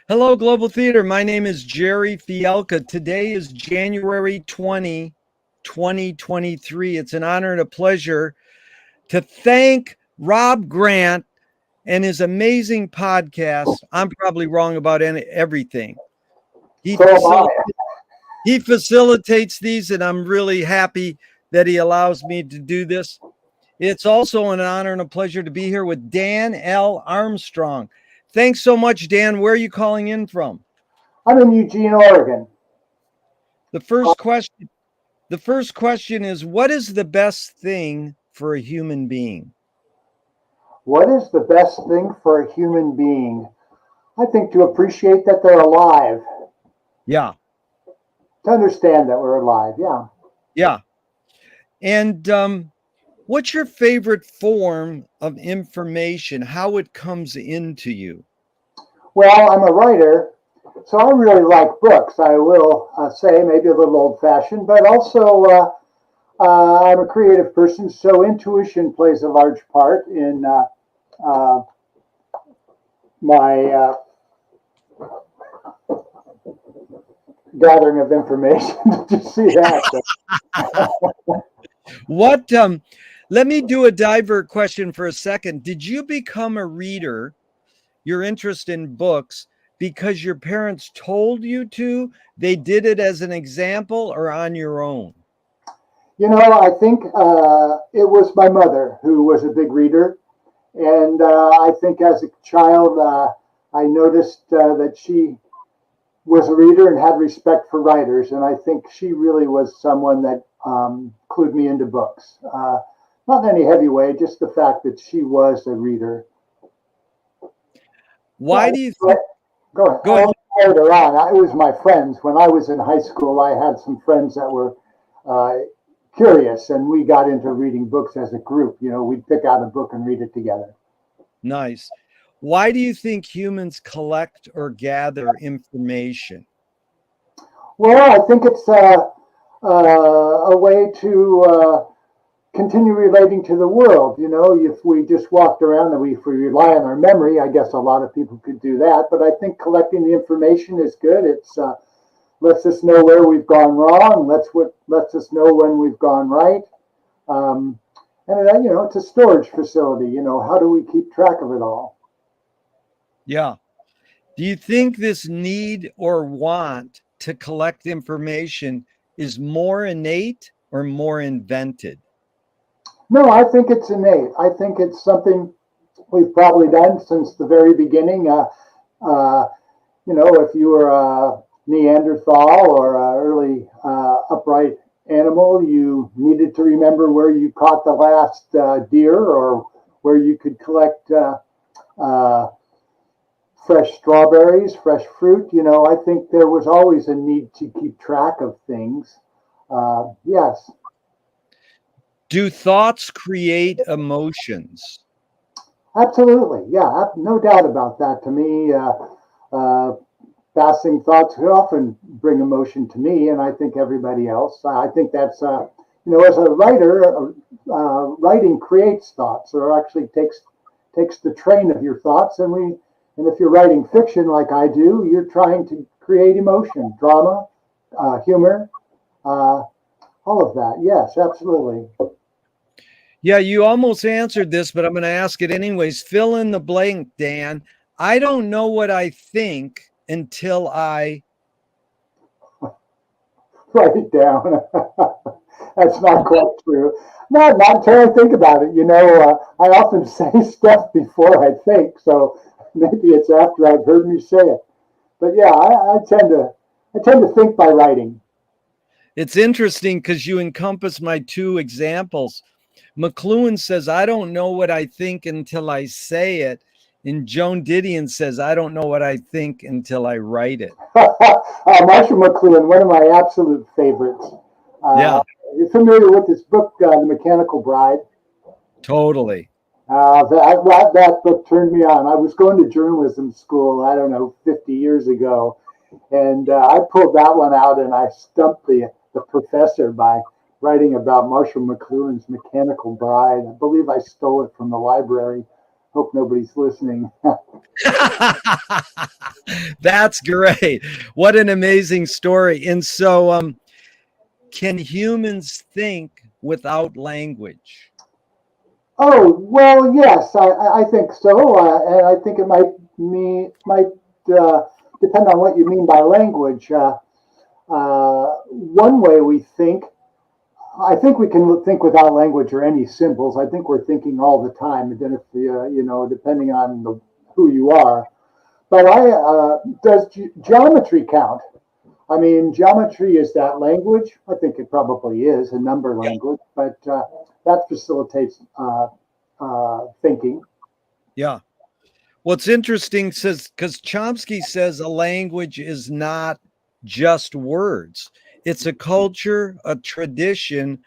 Hello, Global Theater. My name is Jerry Fielka. Today is January 2023. It's an honor and a pleasure to thank Rob Grant and his amazing podcast. I'm probably wrong about everything. He, So am I. he facilitates these, and I'm really happy that he allows me to do this. It's also an honor and a pleasure to be here with Dan L. Armstrong. Thanks so much, Dan. Where are you calling in from? I'm in Eugene, Oregon. The first question is, what is the best thing for a human being? What is the best thing for a human being? I think to appreciate that they're alive, Yeah. to understand that we're alive. Yeah. Yeah. And what's your favorite form of information, how it comes into you? Well, I'm a writer, so I really like books. I will say maybe a little old-fashioned, but also I'm a creative person, so intuition plays a large part in my gathering of information. Did you see that? What let me do a divert question for a second. Did you become a reader, your interest in books, because your parents told you to? They did it as an example or on your own? You know, I think it was my mother who was a big reader. And I think as a child, I noticed that she was a reader and had respect for writers. And I think she really was someone that clued me into books. Not in any heavy way, just the fact that she was a reader. Why do you think? Go ahead. Go ahead. Later on, it was my friends. When I was in high school, I had some friends that were curious, and we got into reading books as a group. You know, we'd pick out a book and read it together. Nice. Why do you think humans collect or gather information? Well, I think it's a way to continue relating to the world. You know, if we just walked around and if we rely on our memory, I guess a lot of people could do that. But I think collecting the information is good. It's lets us know where we've gone wrong. Lets us know when we've gone right. And you know, it's a storage facility. You know, how do we keep track of it all? Yeah. Do you think this need or want to collect information is more innate or more invented? No, I think it's innate. I think it's something we've probably done since the very beginning. You know, if you were a Neanderthal or an early upright animal, you needed to remember where you caught the last deer or where you could collect fresh strawberries, fresh fruit. You know, I think there was always a need to keep track of things. Yes. Do thoughts create emotions? Absolutely. Yeah, no doubt about that. To me, passing thoughts often bring emotion to me, and I think everybody else. I think that's, you know, as a writer, writing creates thoughts, or actually takes the train of your thoughts. And if you're writing fiction like I do, you're trying to create emotion, drama, humor, all of that. Yes, absolutely. Yeah, you almost answered this, but I'm going to ask it anyways. Fill in the blank, Dan. I don't know what I think until I write it down. That's not quite true. Not until I think about it. You know, I often say stuff before I think, so maybe it's after I've heard me say it. But yeah, I tend to think by writing. It's interesting because you encompass my two examples. McLuhan says, I don't know what I think until I say it. And Joan Didion says, I don't know what I think until I write it. Marshall McLuhan, one of my absolute favorites. Yeah. You're familiar with this book, The Mechanical Bride? Totally. That book turned me on. I was going to journalism school, I don't know, 50 years ago. And I pulled that one out and I stumped the professor by writing about Marshall McLuhan's Mechanical Bride. I believe I stole it from the library Hope nobody's listening. That's great. What an amazing story. And so, can humans think without language? Oh, well, yes, I think so. And I think it might uh, depend on what you mean by language. One way we think, I think we can think without language or any symbols. I think we're thinking all the time, and then if depending on who you are. But does geometry count? I mean, geometry, is that language? I think it probably is a number Yeah. language, but that facilitates thinking. Yeah. Well, it's interesting, says because Chomsky says a language is not just words. It's a culture, a tradition,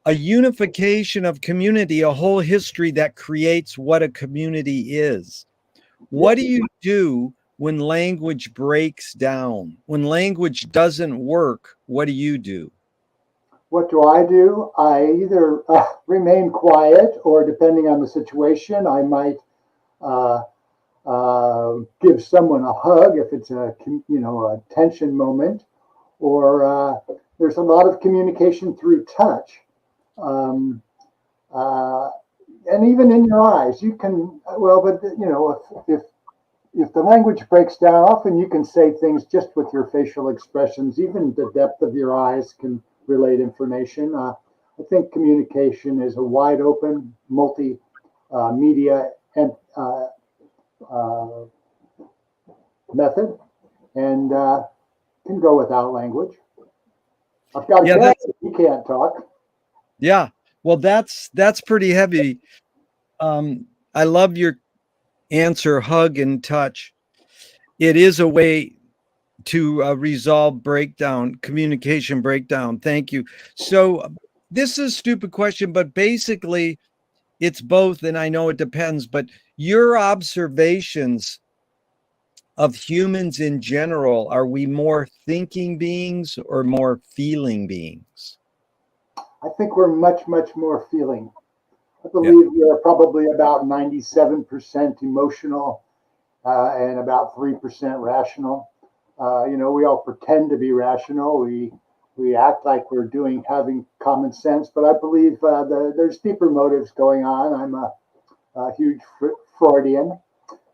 a unification of community, a whole history that creates what a community is. What do you do when language breaks down? When language doesn't work, what do you do? What do? I either remain quiet, or depending on the situation, I might uh, give someone a hug if it's a tension moment, or there's a lot of communication through touch. Um, uh, and even in your eyes, you can, well, but if the language breaks down, often you can say things just with your facial expressions. Even the depth of your eyes can relate information. I think communication is a wide open, multi media and uh, method, and can go without language. I've got a Yeah, cat, he can't talk. yeah. Well, that's pretty heavy. I love your answer, hug and touch. It is a way to resolve breakdown, communication breakdown. Thank you. So this is a stupid question, but basically it's both. And I know it depends, but your observations of humans in general, are we more thinking beings or more feeling beings? I think we're much, much more feeling. I Yeah. believe we're probably about 97% emotional and about 3% rational. We all pretend to be rational. We act like we're having common sense, but I believe there's deeper motives going on. I'm a huge Freudian,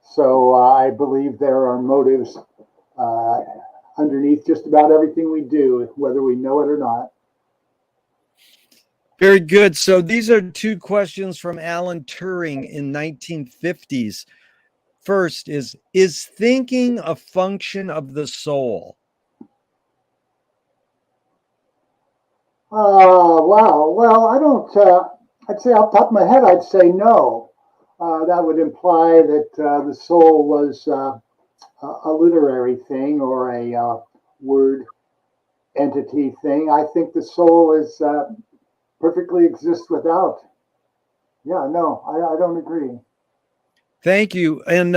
so I believe there are motives uh, underneath just about everything we do, whether we know it or not. Very good. So these are two questions from Alan Turing in 1950s. First is thinking a function of the soul? Wow. Well, I don't. I'd say off the top of my head, I'd say no. That would imply that the soul was a literary thing or a word entity thing. I think the soul is perfectly exists without. Yeah, no, I don't agree. Thank you. And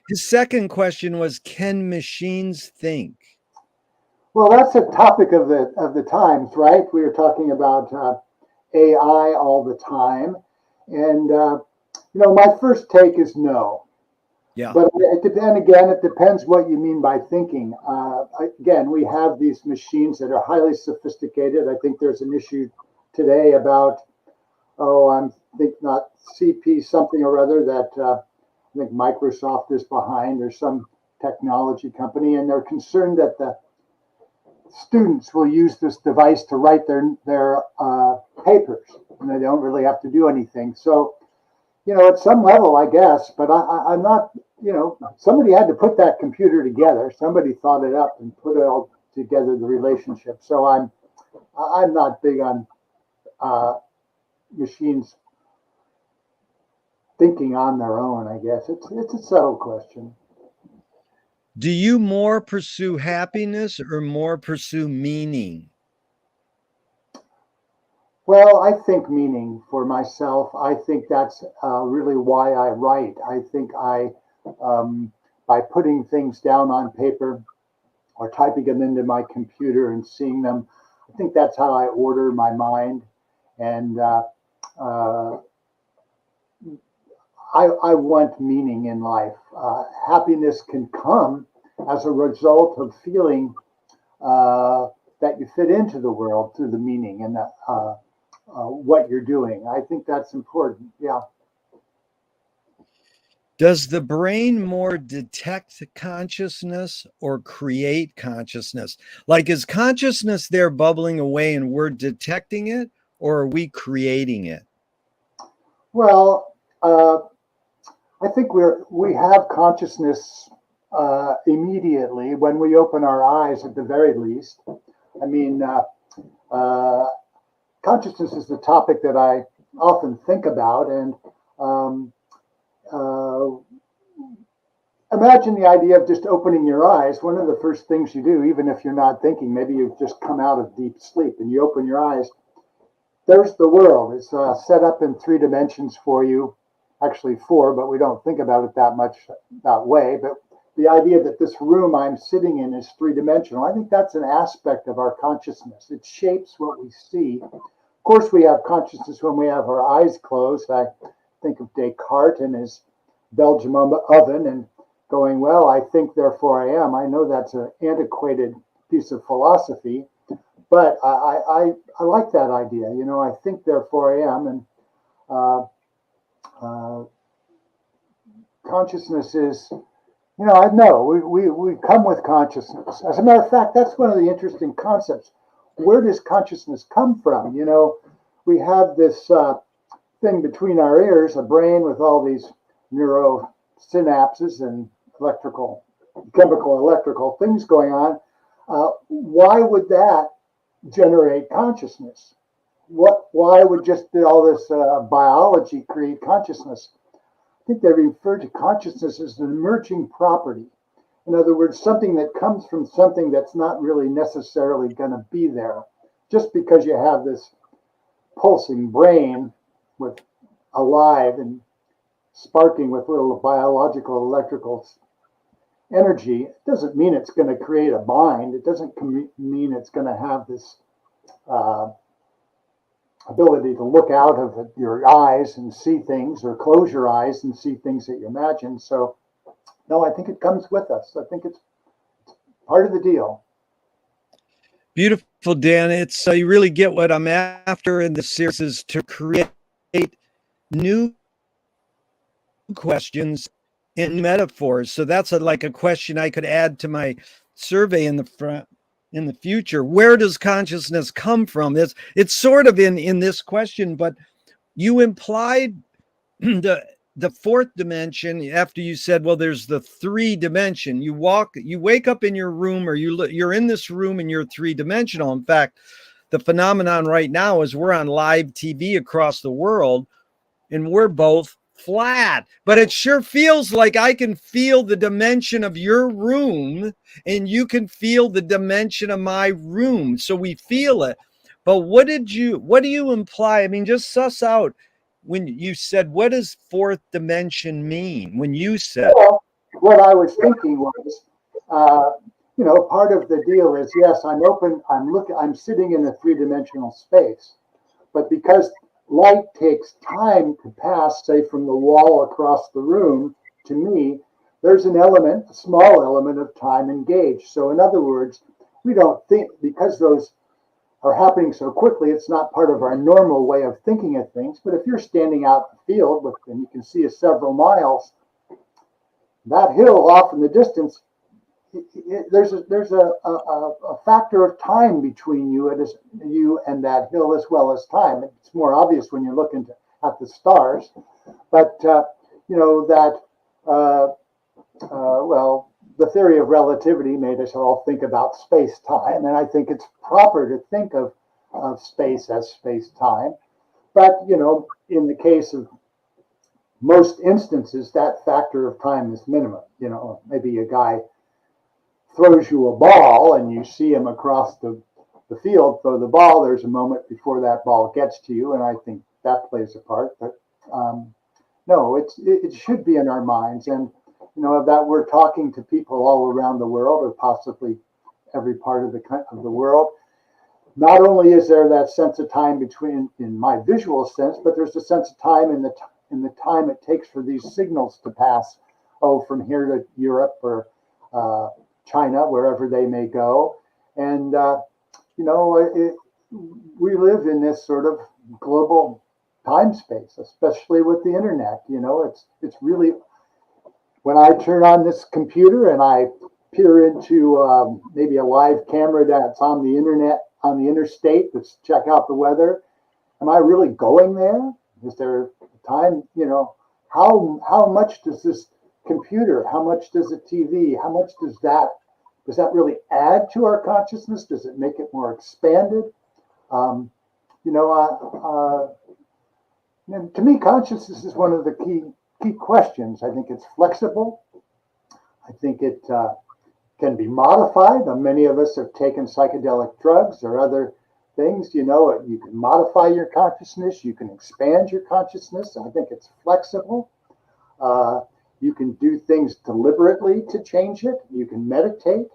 his second question was, can machines think? Well, that's a topic of the times, right? We are talking about AI all the time, and my first take is no. Yeah. But it depends what you mean by thinking. Again, we have these machines that are highly sophisticated. I think there's an issue today about, I'm think not CP something or other that I think Microsoft is behind, or some technology company, and they're concerned that the students will use this device to write their papers, and they don't really have to do anything. So, at some level, I guess, but I'm not. Somebody had to put that computer together. Somebody thought it up and put it all together, the relationship. So I'm not big on machines thinking on their own. I guess it's a subtle question. Do you more pursue happiness or more pursue meaning? Well, I think meaning for myself. I think that's really why I write. I think by putting things down on paper or typing them into my computer and seeing them, I think that's how I order my mind. And uh, I want meaning in life. Happiness can come as a result of feeling that you fit into the world through the meaning and what you're doing. I think that's important. Yeah. Does the brain more detect consciousness or create consciousness? Like, is consciousness there bubbling away and we're detecting it, or are we creating it? Well, I think we have consciousness immediately when we open our eyes, at the very least. I mean, consciousness is the topic that I often think about, and uh, imagine the idea of just opening your eyes. One of the first things you do, even if you're not thinking, maybe you've just come out of deep sleep and you open your eyes, there's the world. It's set up in 3 dimensions for you, actually 4, but we don't think about it that much that way. But the idea that this room I'm sitting in is 3-dimensional, I think that's an aspect of our consciousness. It shapes what we see. Of course, we have consciousness when we have our eyes closed. I think of Descartes and his Belgium oven and going, well, I think, therefore I am. I know that's an antiquated piece of philosophy, but I like that idea. You know, I think, therefore I am. And consciousness is, you know, I know we come with consciousness. As a matter of fact, that's one of the interesting concepts. Where does consciousness come from? You know, we have this thing between our ears, a brain with all these neurosynapses and chemical, electrical things going on. Why would that generate consciousness? Why would just all this biology create consciousness? I think they refer to consciousness as an emerging property. In other words, something that comes from something that's not really necessarily going to be there. Just because you have this pulsing brain with alive and sparking with little biological, electrical energy, it doesn't mean it's going to create a mind. It doesn't mean it's going to have this ability to look out of your eyes and see things, or close your eyes and see things that you imagine. So, no, I think it comes with us. I think it's part of the deal. Beautiful, Dan. It's you really get what I'm after in this series, is to create new questions and metaphors. So that's like a question I could add to my survey in the future. Where does consciousness come from? It's sort of in this question, but you implied the 4th dimension after you said, well, there's the 3-dimension. You wake up in your room, or you're in this room and you're 3-dimensional. In fact, the phenomenon right now is we're on live TV across the world and we're both flat, but it sure feels like I can feel the dimension of your room and you can feel the dimension of my room. So we feel it. But what do you imply? I mean, just suss out when you said, what does 4th dimension mean? When you said, well, what I was thinking was, you know, part of the deal is, yes, I'm open, I'm sitting in a 3-dimensional space, but because light takes time to pass, say, from the wall across the room to me, there's a small element of time engaged. So in other words, we don't think, because those are happening so quickly, it's not part of our normal way of thinking of things. But if you're standing out in the field and you can see several miles, that hill off in the distance, there's a factor of time between you and that hill, as well as time. It's more obvious when you look at the stars, but you know that well, the theory of relativity made us all think about space-time, and I think it's proper to think of space as space-time. But you know, in the case of most instances, that factor of time is minimum. You know, maybe a guy throws you a ball and you see him across the field throw the ball. There's a moment before that ball gets to you, and I think that plays a part. But no, it should be in our minds, and you know, that we're talking to people all around the world, or possibly every part of the world. Not only is there that sense of time between, in my visual sense, but there's a sense of time in in the time it takes for these signals to pass, from here to Europe or China, wherever they may go. And, we live in this sort of global time space, especially with the internet. It's really, when I turn on this computer and I peer into maybe a live camera that's on the internet, on the interstate, to check out the weather, am I really going there? Is there time? How much does this computer, how much does a TV, how much does that really add to our consciousness? Does it make it more expanded? To me, consciousness is one of the key questions. I think it's flexible. I think it can be modified. Many of us have taken psychedelic drugs or other things. You can modify your consciousness. You can expand your consciousness. I think it's flexible. You can do things deliberately to change it. You can meditate.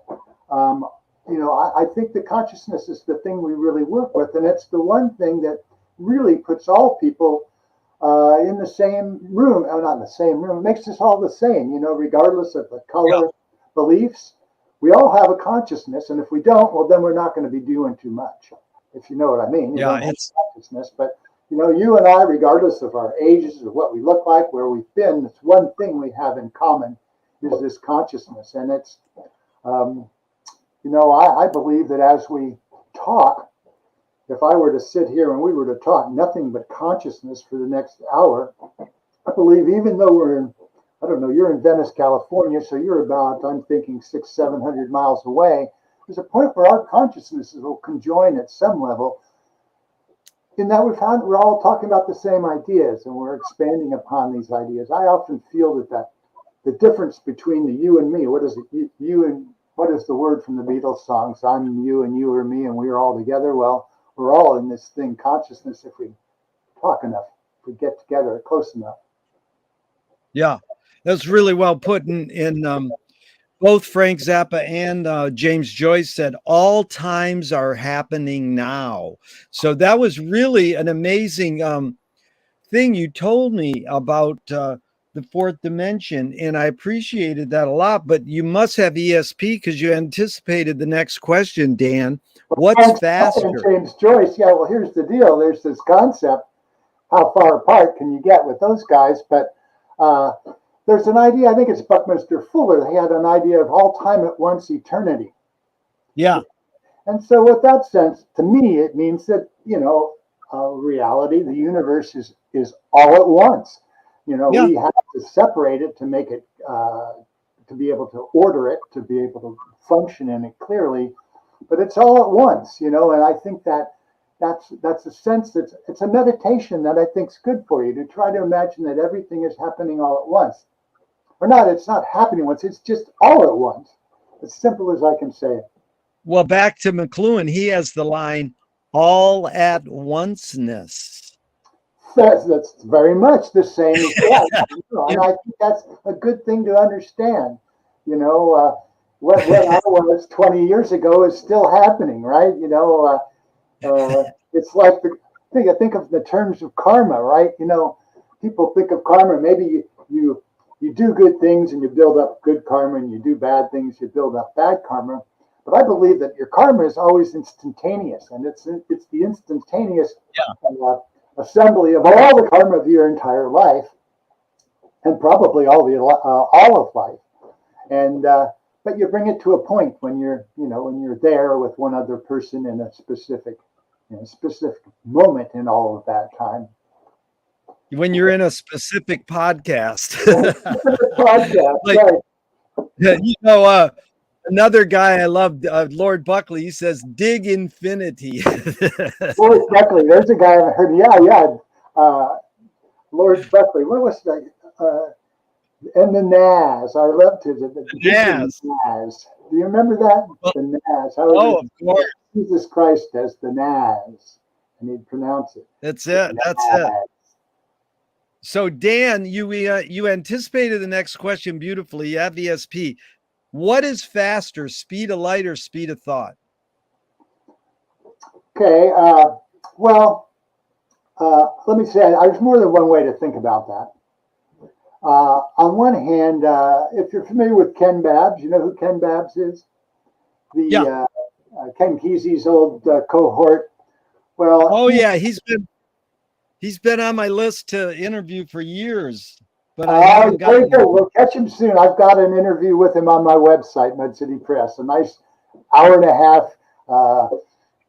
I think the consciousness is the thing we really work with, and it's the one thing that really puts all people in the same room. Not in the same room. It makes us all the same, regardless of the color, beliefs. We all have a consciousness, and if we don't, well, then we're not going to be doing too much, if you know what I mean. It's consciousness, but you and I, regardless of our ages or what we look like, where we've been, it's one thing we have in common is this consciousness, and it's, I believe that as we talk, if I were to sit here and we were to talk nothing but consciousness for the next hour, I believe even though we're in, I don't know, you're in Venice, California, so you're about, I'm thinking 600-700 miles away. There's a point where our consciousnesses will conjoin at some level, in that we're all talking about the same ideas and we're expanding upon these ideas. I often feel that the difference between the you and me, what is it, you and what is the word from the Beatles songs? I'm you and you are me and we're all together. Well, we're all in this thing, consciousness, if we talk enough, if we get together close enough. Yeah, that's really well put. In both Frank Zappa and James Joyce said, all times are happening now. So that was really an amazing thing you told me about the fourth dimension, and I appreciated that a lot. But you must have ESP because you anticipated the next question, Dan. What's faster? James Joyce. Yeah, well, here's the deal. There's this concept. How far apart can you get with those guys? But there's an idea. I think it's Buckminster Fuller. He had an idea of all time at once, eternity. Yeah. And so, with that sense, to me, it means that reality, the universe is all at once. We have to separate it to make it, to be able to order it, to be able to function in it clearly. But it's all at once, and I think that's a sense that it's a meditation that I think is good for you, to try to imagine that everything is happening all at once. Or not, it's not happening once, it's just all at once. As simple as I can say it. Well, back to McLuhan, he has the line, all at onceness. That's very much the same as that. And I think that's a good thing to understand. What I was 20 years ago is still happening, right? It's like I think of the terms of karma, right? People think of karma. Maybe you do good things and you build up good karma, and you do bad things, you build up bad karma. But I believe that your karma is always instantaneous, and it's the instantaneous assembly of all the karma of your entire life, and probably all of life. And but you bring it to a point when you're there with one other person in a specific moment in all of that time. When you're in a specific podcast. Right. Another guy I loved, Lord Buckley, he says, dig infinity. Lord Buckley, there's a guy I heard. Lord Buckley. What was that? And the Naz. I loved the Naz. Do you remember that? The Naz. Of course. Jesus Christ as the Naz. And he'd pronounce it. That's it. That's it. So, Dan, you anticipated the next question beautifully. You have ESP. What is faster, speed of light or speed of thought? Okay. Well, let me say, there's more than one way to think about that. On one hand, if you're familiar with Ken Babbs, you know who Ken Babbs is? Yeah. The Ken Kesey's old cohort. Well, Oh yeah, he's been on my list to interview for years, but I haven't very gotten good. there. We'll catch him soon. I've got an interview with him on my website, Mud City Press. A nice hour and a half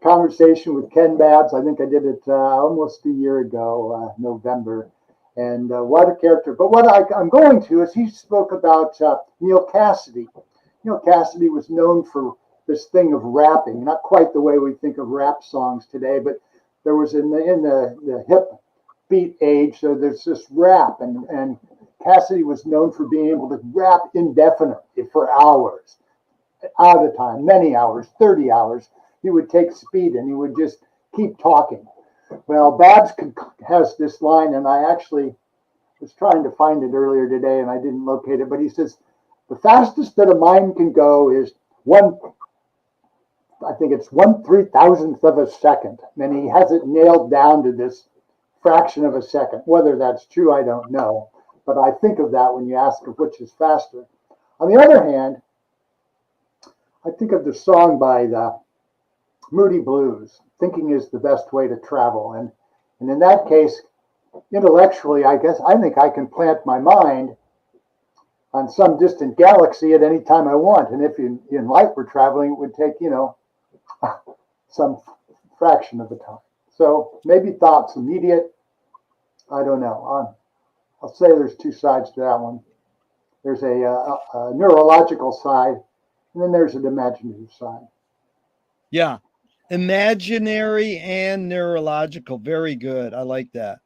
conversation with Ken Babbs. I think I did it almost a year ago, November. And what a character. But what I'm going to is he spoke about Neil Cassidy. Neil Cassidy was known for this thing of rapping, not quite the way we think of rap songs today, but there was in the hip beat age, so there's this rap, and Cassidy was known for being able to rap indefinitely for hours, out of time, many hours, 30 hours. He would take speed and he would just keep talking. Well, Babbs has this line, and I actually was trying to find it earlier today and I didn't locate it, but he says, the fastest that a mind can go is I think it's 1/3000th of a second. And he has it nailed down to this fraction of a second. Whether that's true, I don't know. But I think of that when you ask of which is faster. On the other hand, I think of the song by the Moody Blues, thinking is the best way to travel. And in that case, intellectually, I think I can plant my mind on some distant galaxy at any time I want. And if in life we're traveling, it would take, some fraction of the time. So maybe thoughts immediate. I don't know. I'll say there's two sides to that one. There's a neurological side, and then there's an imaginative side. Yeah. Imaginary and neurological. Very good. I like that.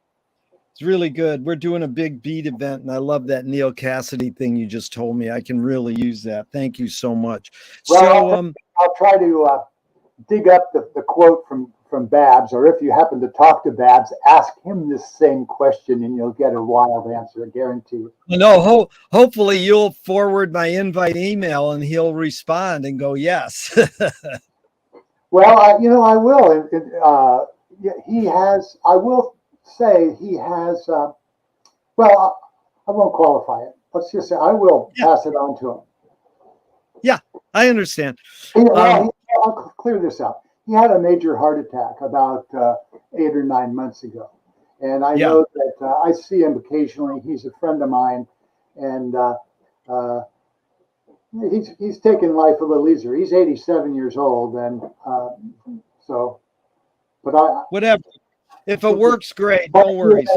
It's really good. We're doing a big beat event, and I love that Neil Cassidy thing you just told me. I can really use that. Thank you so much. Well, So, I'll try to dig up the quote from Babbs, or if you happen to talk to Babbs, ask him this same question, and you'll get a wild answer, I guarantee you. no, hopefully you'll forward my invite email, and he'll respond and go yes. Well, I will. He has. I will say he has. Well, I won't qualify it. Let's just say I will pass it on to him. Yeah, I understand. I'll clear this up. He had a major heart attack about 8 or 9 months ago, and I know that I see him occasionally. He's a friend of mine, and he's taking life a little easier. He's 87 years old, and so. But whatever. If it works, great. No worries.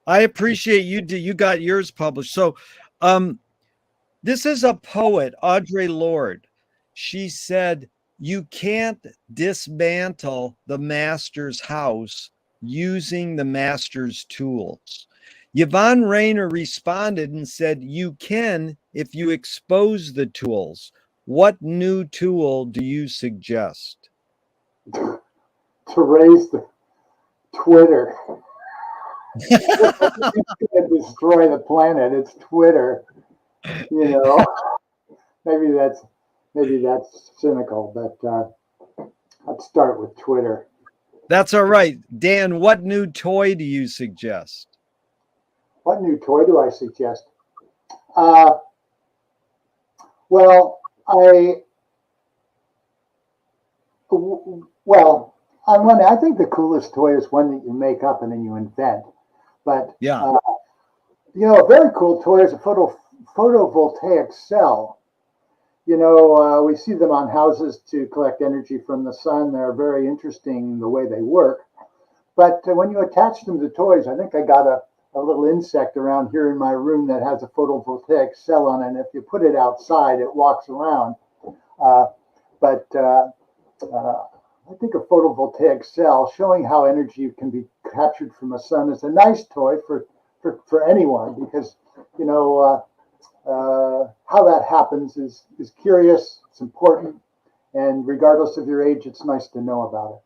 I appreciate you. You got yours published. So, this is a poet, Audre Lorde. She said, "You can't dismantle the master's house using the master's tools." Yvonne Rainer responded and said, "You can if you expose the tools. What new tool do you suggest?" to raise the Twitter. It's going to destroy the planet. It's Twitter. Maybe that's cynical, but let's start with Twitter. That's all right. Dan, what new toy do you suggest? What new toy do I suggest? Well, I think the coolest toy is one that you make up and then you invent. But a very cool toy is a photovoltaic cell. We see them on houses to collect energy from the sun. They're very interesting the way they work. But when you attach them to toys, I think I got a little insect around here in my room that has a photovoltaic cell on it. And if you put it outside, it walks around. I think a photovoltaic cell showing how energy can be captured from the sun is a nice toy for anyone, because how that happens is curious, it's important, and regardless of your age, it's nice to know about it.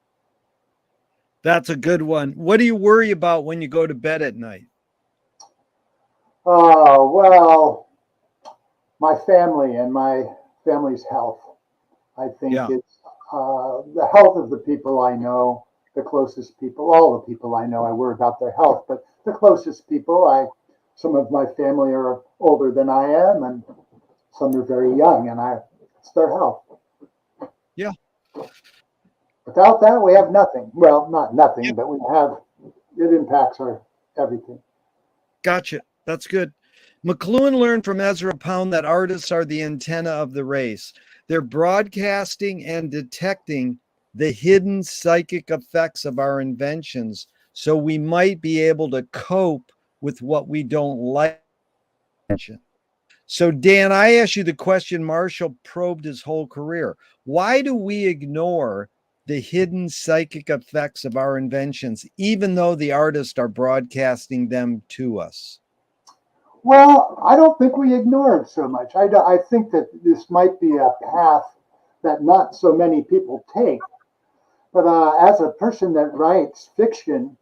That's a good one. What do you worry about when you go to bed at night? Oh, well, my family and my family's health. I think it's the health of the people I know, the closest people, all the people I know, I worry about their health, but the closest people, some of my family are older than I am, and some are very young, and it's their health. Yeah. Without that, we have nothing. Well, not nothing, Yeah. but it impacts our everything. Gotcha. That's good. McLuhan learned from Ezra Pound that artists are the antenna of the race. They're broadcasting and detecting the hidden psychic effects of our inventions, so we might be able to cope with what we don't like. So, Dan, I asked you the question Marshall probed his whole career. Why do we ignore the hidden psychic effects of our inventions, even though the artists are broadcasting them to us? Well, I don't think we ignore it so much. I think that this might be a path that not so many people take. But as a person that writes fiction,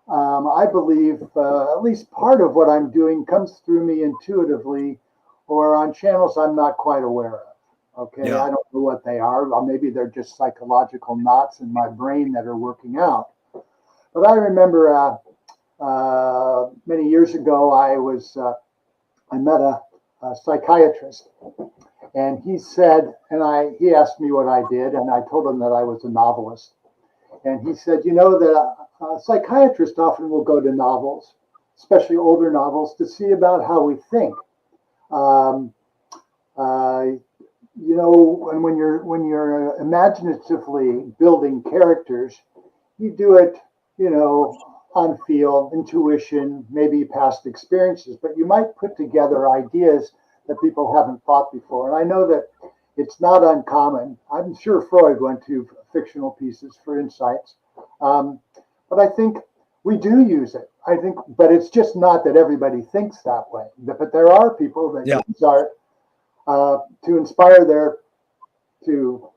I believe at least part of what I'm doing comes through me intuitively or on channels I'm not quite aware of. Okay, Yeah. I don't know what they are. Well, maybe they're just psychological knots in my brain that are working out. But I remember many years ago, I met a psychiatrist, and he said, he asked me what I did, and I told him that I was a novelist. And he said, you know, that a psychiatrist often will go to novels, especially older novels, to see about how we think. You know, and when you're imaginatively building characters, you do it, you know, on feel, intuition, maybe past experiences, but you might put together ideas that people haven't thought before. And I know that it's not uncommon. I'm sure Freud went to fictional pieces for insights. But I think we do use it. I think, but it's just not that everybody thinks that way. But there are people that use art to inspire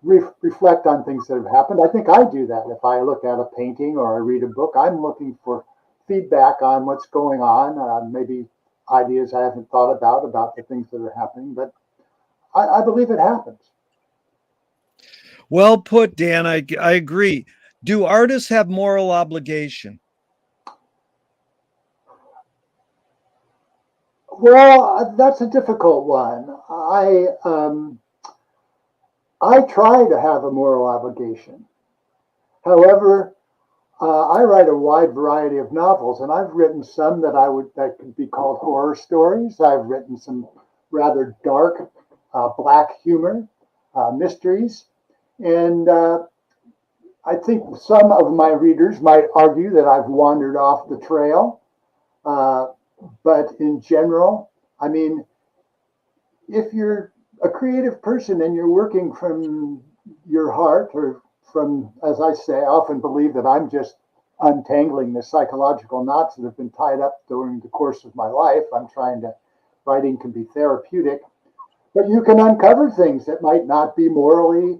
reflect on things that have happened. I think I do that. If I look at a painting or I read a book, I'm looking for feedback on what's going on, maybe ideas I haven't thought about the things that are happening. But I believe it happens. Well put, Dan. I agree. Do artists have moral obligation? Well, that's a difficult one. I try to have a moral obligation. However, I write a wide variety of novels, and I've written some that could be called horror stories. I've written some rather dark, black humor, mysteries, and I think some of my readers might argue that I've wandered off the trail. But in general, I mean, if you're a creative person and you're working from your heart or from, as I say, I often believe that I'm just untangling the psychological knots that have been tied up during the course of my life. Writing can be therapeutic, but you can uncover things that might not be morally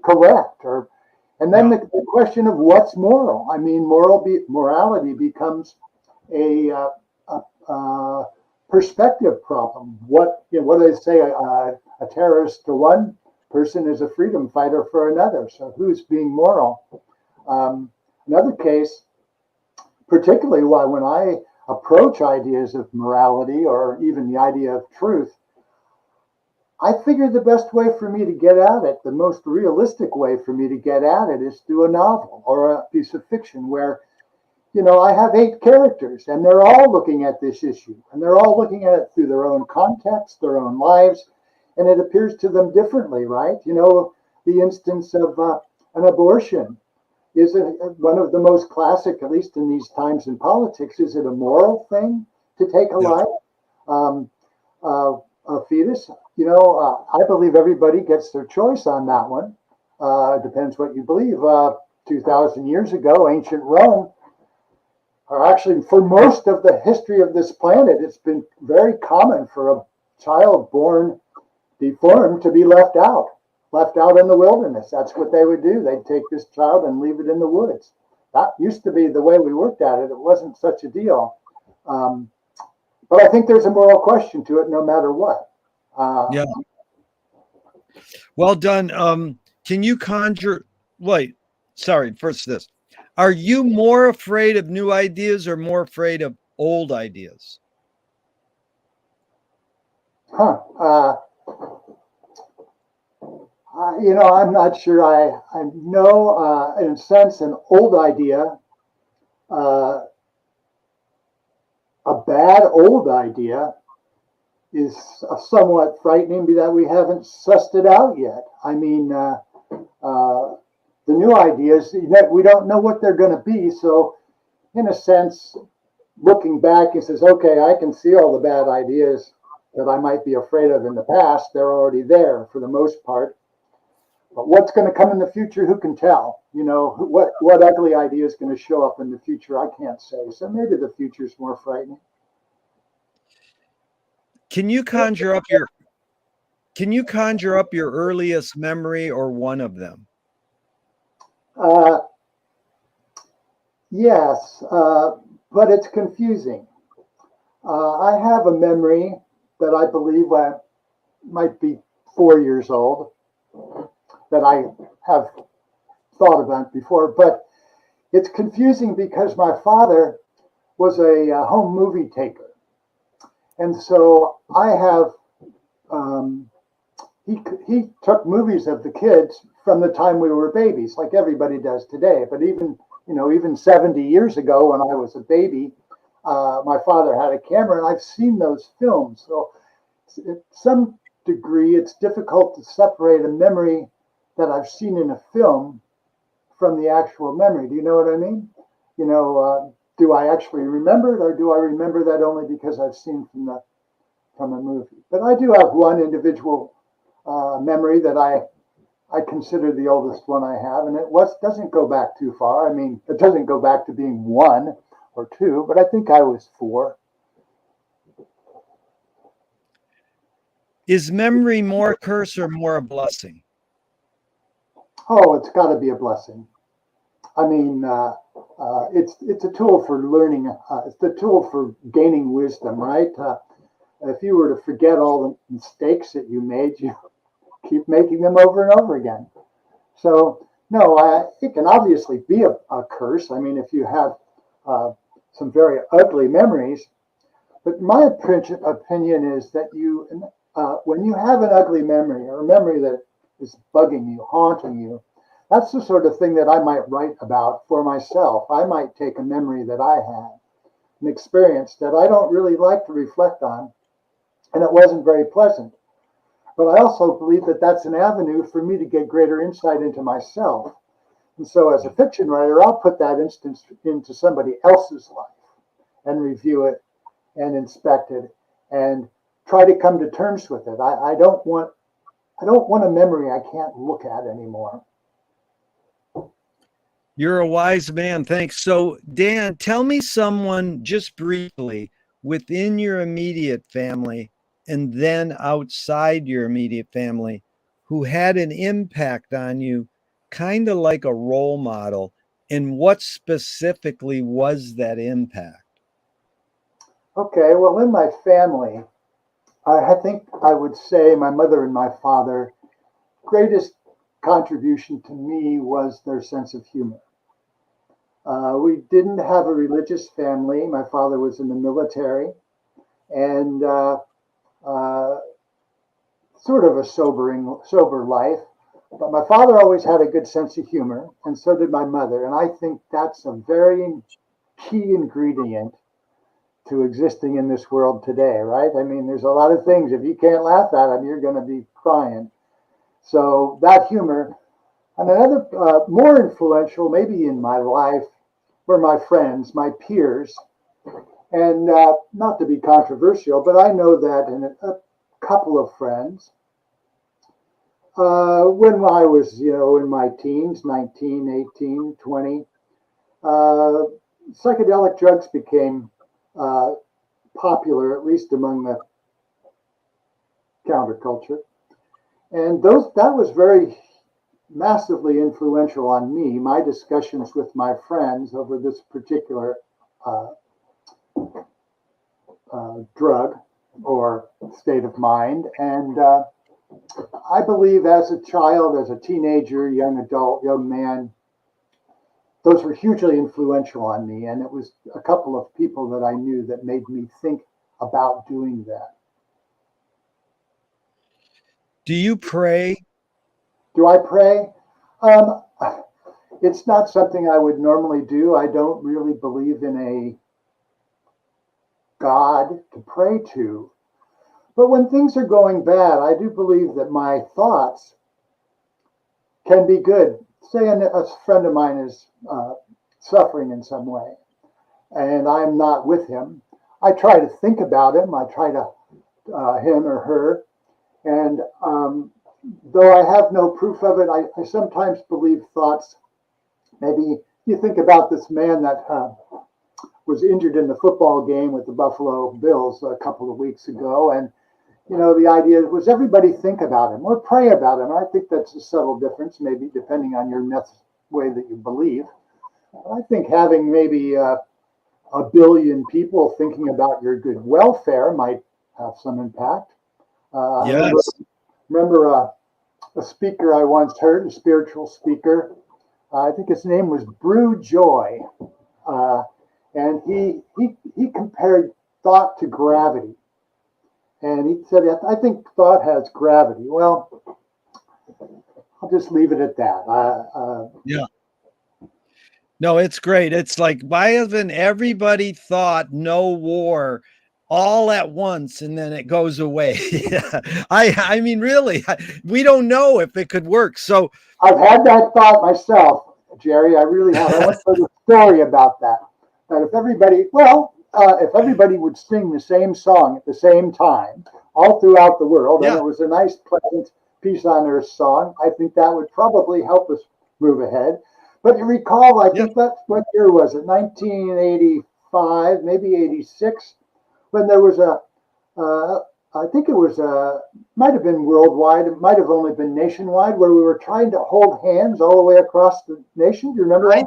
correct. And then the question of what's moral. I mean, morality becomes a perspective problem. What do they say? A terrorist to one person is a freedom fighter for another. So who's being moral? Another case, particularly when I approach ideas of morality or even the idea of truth, I figure the best way for me to get at it, the most realistic way for me to get at it, is through a novel or a piece of fiction where, you know, I have 8 characters and they're all looking at this issue and they're all looking at it through their own context, their own lives, and it appears to them differently, right? You know, the instance of an abortion is one of the most classic, at least in these times in politics. Is it a moral thing to take a life? A fetus? You know, I believe everybody gets their choice on that one. Depends what you believe. 2,000 years ago, ancient Rome, or actually for most of the history of this planet, it's been very common for a child born deformed to be left out in the wilderness. That's what they would do. They'd take this child and leave it in the woods. That used to be the way we looked at it. It wasn't such a deal. But I think there's a moral question to it no matter what. Yeah. Well done. Can you conjure, wait, sorry, first this. Are you more afraid of new ideas or more afraid of old ideas? Huh. I'm not sure. I know, in a sense, an old idea, uh, a bad old idea, is somewhat frightening that we haven't sussed it out yet. I mean, the new ideas, we don't know what they're going to be. So, in a sense, looking back, it says, okay, I can see all the bad ideas that I might be afraid of in the past. They're already there for the most part. But what's going to come in the future, who can tell? What ugly idea is going to show up in the future, I can't say. So maybe the future is more frightening. Can you conjure up your earliest memory or one of them? Uh, yes, but it's confusing. I have a memory that I believe might be 4 years old that I have thought about before, but it's confusing because my father was a home movie taker. And so I have, he took movies of the kids from the time we were babies, like everybody does today. But even 70 years ago when I was a baby, my father had a camera and I've seen those films. So to some degree, it's difficult to separate a memory that I've seen in a film from the actual memory. Do you know what I mean? Do I actually remember it, or do I remember that only because I've seen from a movie? But I do have one individual memory that I consider the oldest one I have, and doesn't go back too far. I mean, it doesn't go back to being 1 or 2, but I think I was 4. Is memory more a curse or more a blessing? Oh, it's got to be a blessing. I mean, it's a tool for learning. It's a tool for gaining wisdom, right? If you were to forget all the mistakes that you made, you keep making them over and over again. So, no, it can obviously be a curse. I mean, if you have some very ugly memories, but my opinion is that when you have an ugly memory or a memory that is bugging you, haunting you, that's the sort of thing that I might write about for myself. I might take a memory that I had, an experience that I don't really like to reflect on, and it wasn't very pleasant. But I also believe that that's an avenue for me to get greater insight into myself. And so as a fiction writer, I'll put that instance into somebody else's life and review it and inspect it and try to come to terms with it. I don't want a memory I can't look at anymore. You're a wise man. Thanks. So, Dan, tell me someone just briefly within your immediate family and then outside your immediate family who had an impact on you, kind of like a role model. And what specifically was that impact? Okay, well, in my family, I think I would say my mother and my father, greatest contribution to me was their sense of humor. We didn't have a religious family. My father was in the military and uh, sort of a sober life. But my father always had a good sense of humor, and so did my mother. And I think that's a very key ingredient to existing in this world today, right? I mean, there's a lot of things. If you can't laugh at them, you're going to be crying. So that humor. And another more influential, maybe in my life, were my friends, my peers. And not to be controversial, but I know that in a couple of friends, when I was, in my teens, 19, 18, 20, uh, psychedelic drugs became uh, popular, at least among the counterculture. And that was very massively influential on me, my discussions with my friends over this particular uh, drug or state of mind. And I believe as a child, as a teenager, young adult, young man, those were hugely influential on me. And it was a couple of people that I knew that made me think about doing that. Do you pray? Do I pray? Um, it's not something I would normally do. I don't really believe in a God to pray to. But when things are going bad, I do believe that my thoughts can be good. Say a friend of mine is suffering in some way, and I'm not with him. I try to think about him. I try to him or her, and though I have no proof of it, I sometimes believe thoughts. Maybe you think about this man that was injured in the football game with the Buffalo Bills a couple of weeks ago, and the idea was everybody think about him or pray about him. I think that's a subtle difference, maybe depending on your way that you believe. I think having maybe a billion people thinking about your good welfare might have some impact. Yes. I remember a speaker I once heard, a spiritual speaker. I think his name was Brew Joy, and he compared thought to gravity. And he said, I think thought has gravity. Well, I'll just leave it at that. Yeah. No, it's great. It's like, why hasn't everybody thought no war all at once and then it goes away? I mean, really, we don't know if it could work. So I've had that thought myself, Jerry. I really have. I once heard a story about that. That if everybody would sing the same song at the same time, all throughout the world, and it was a nice, pleasant, peace on earth song, I think that would probably help us move ahead. But you recall, I think what year was it? 1985, maybe 86, when there was I think it was might have been worldwide, it might have only been nationwide, where we were trying to hold hands all the way across the nation. Do you remember that?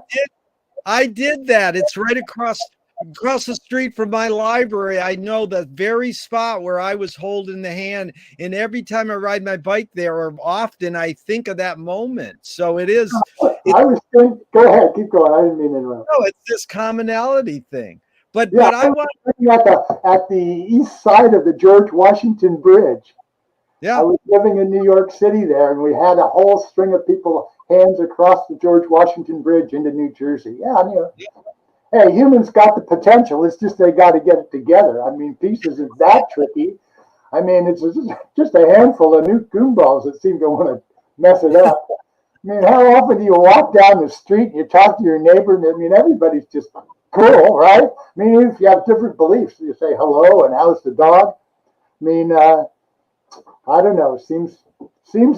I did that. It's right across the street from my library. I know the very spot where I was holding the hand. And every time I ride my bike there, or often, I think of that moment. So it is. I was thinking, go ahead, keep going. I didn't mean to interrupt. No, it's this commonality thing. But I was at the east side of the George Washington Bridge. Yeah. I was living in New York City there, and we had a whole string of people hands across the George Washington Bridge into New Jersey. Hey, humans got the potential. It's just they got to get it together. I mean, peace isn't that tricky. I mean, it's just a handful of new goonballs that seem to want to mess it up. I mean, how often do you walk down the street and you talk to your neighbor? And I mean, everybody's just cool, right? I mean, if you have different beliefs, you say hello and how's the dog? I mean, I don't know. Seems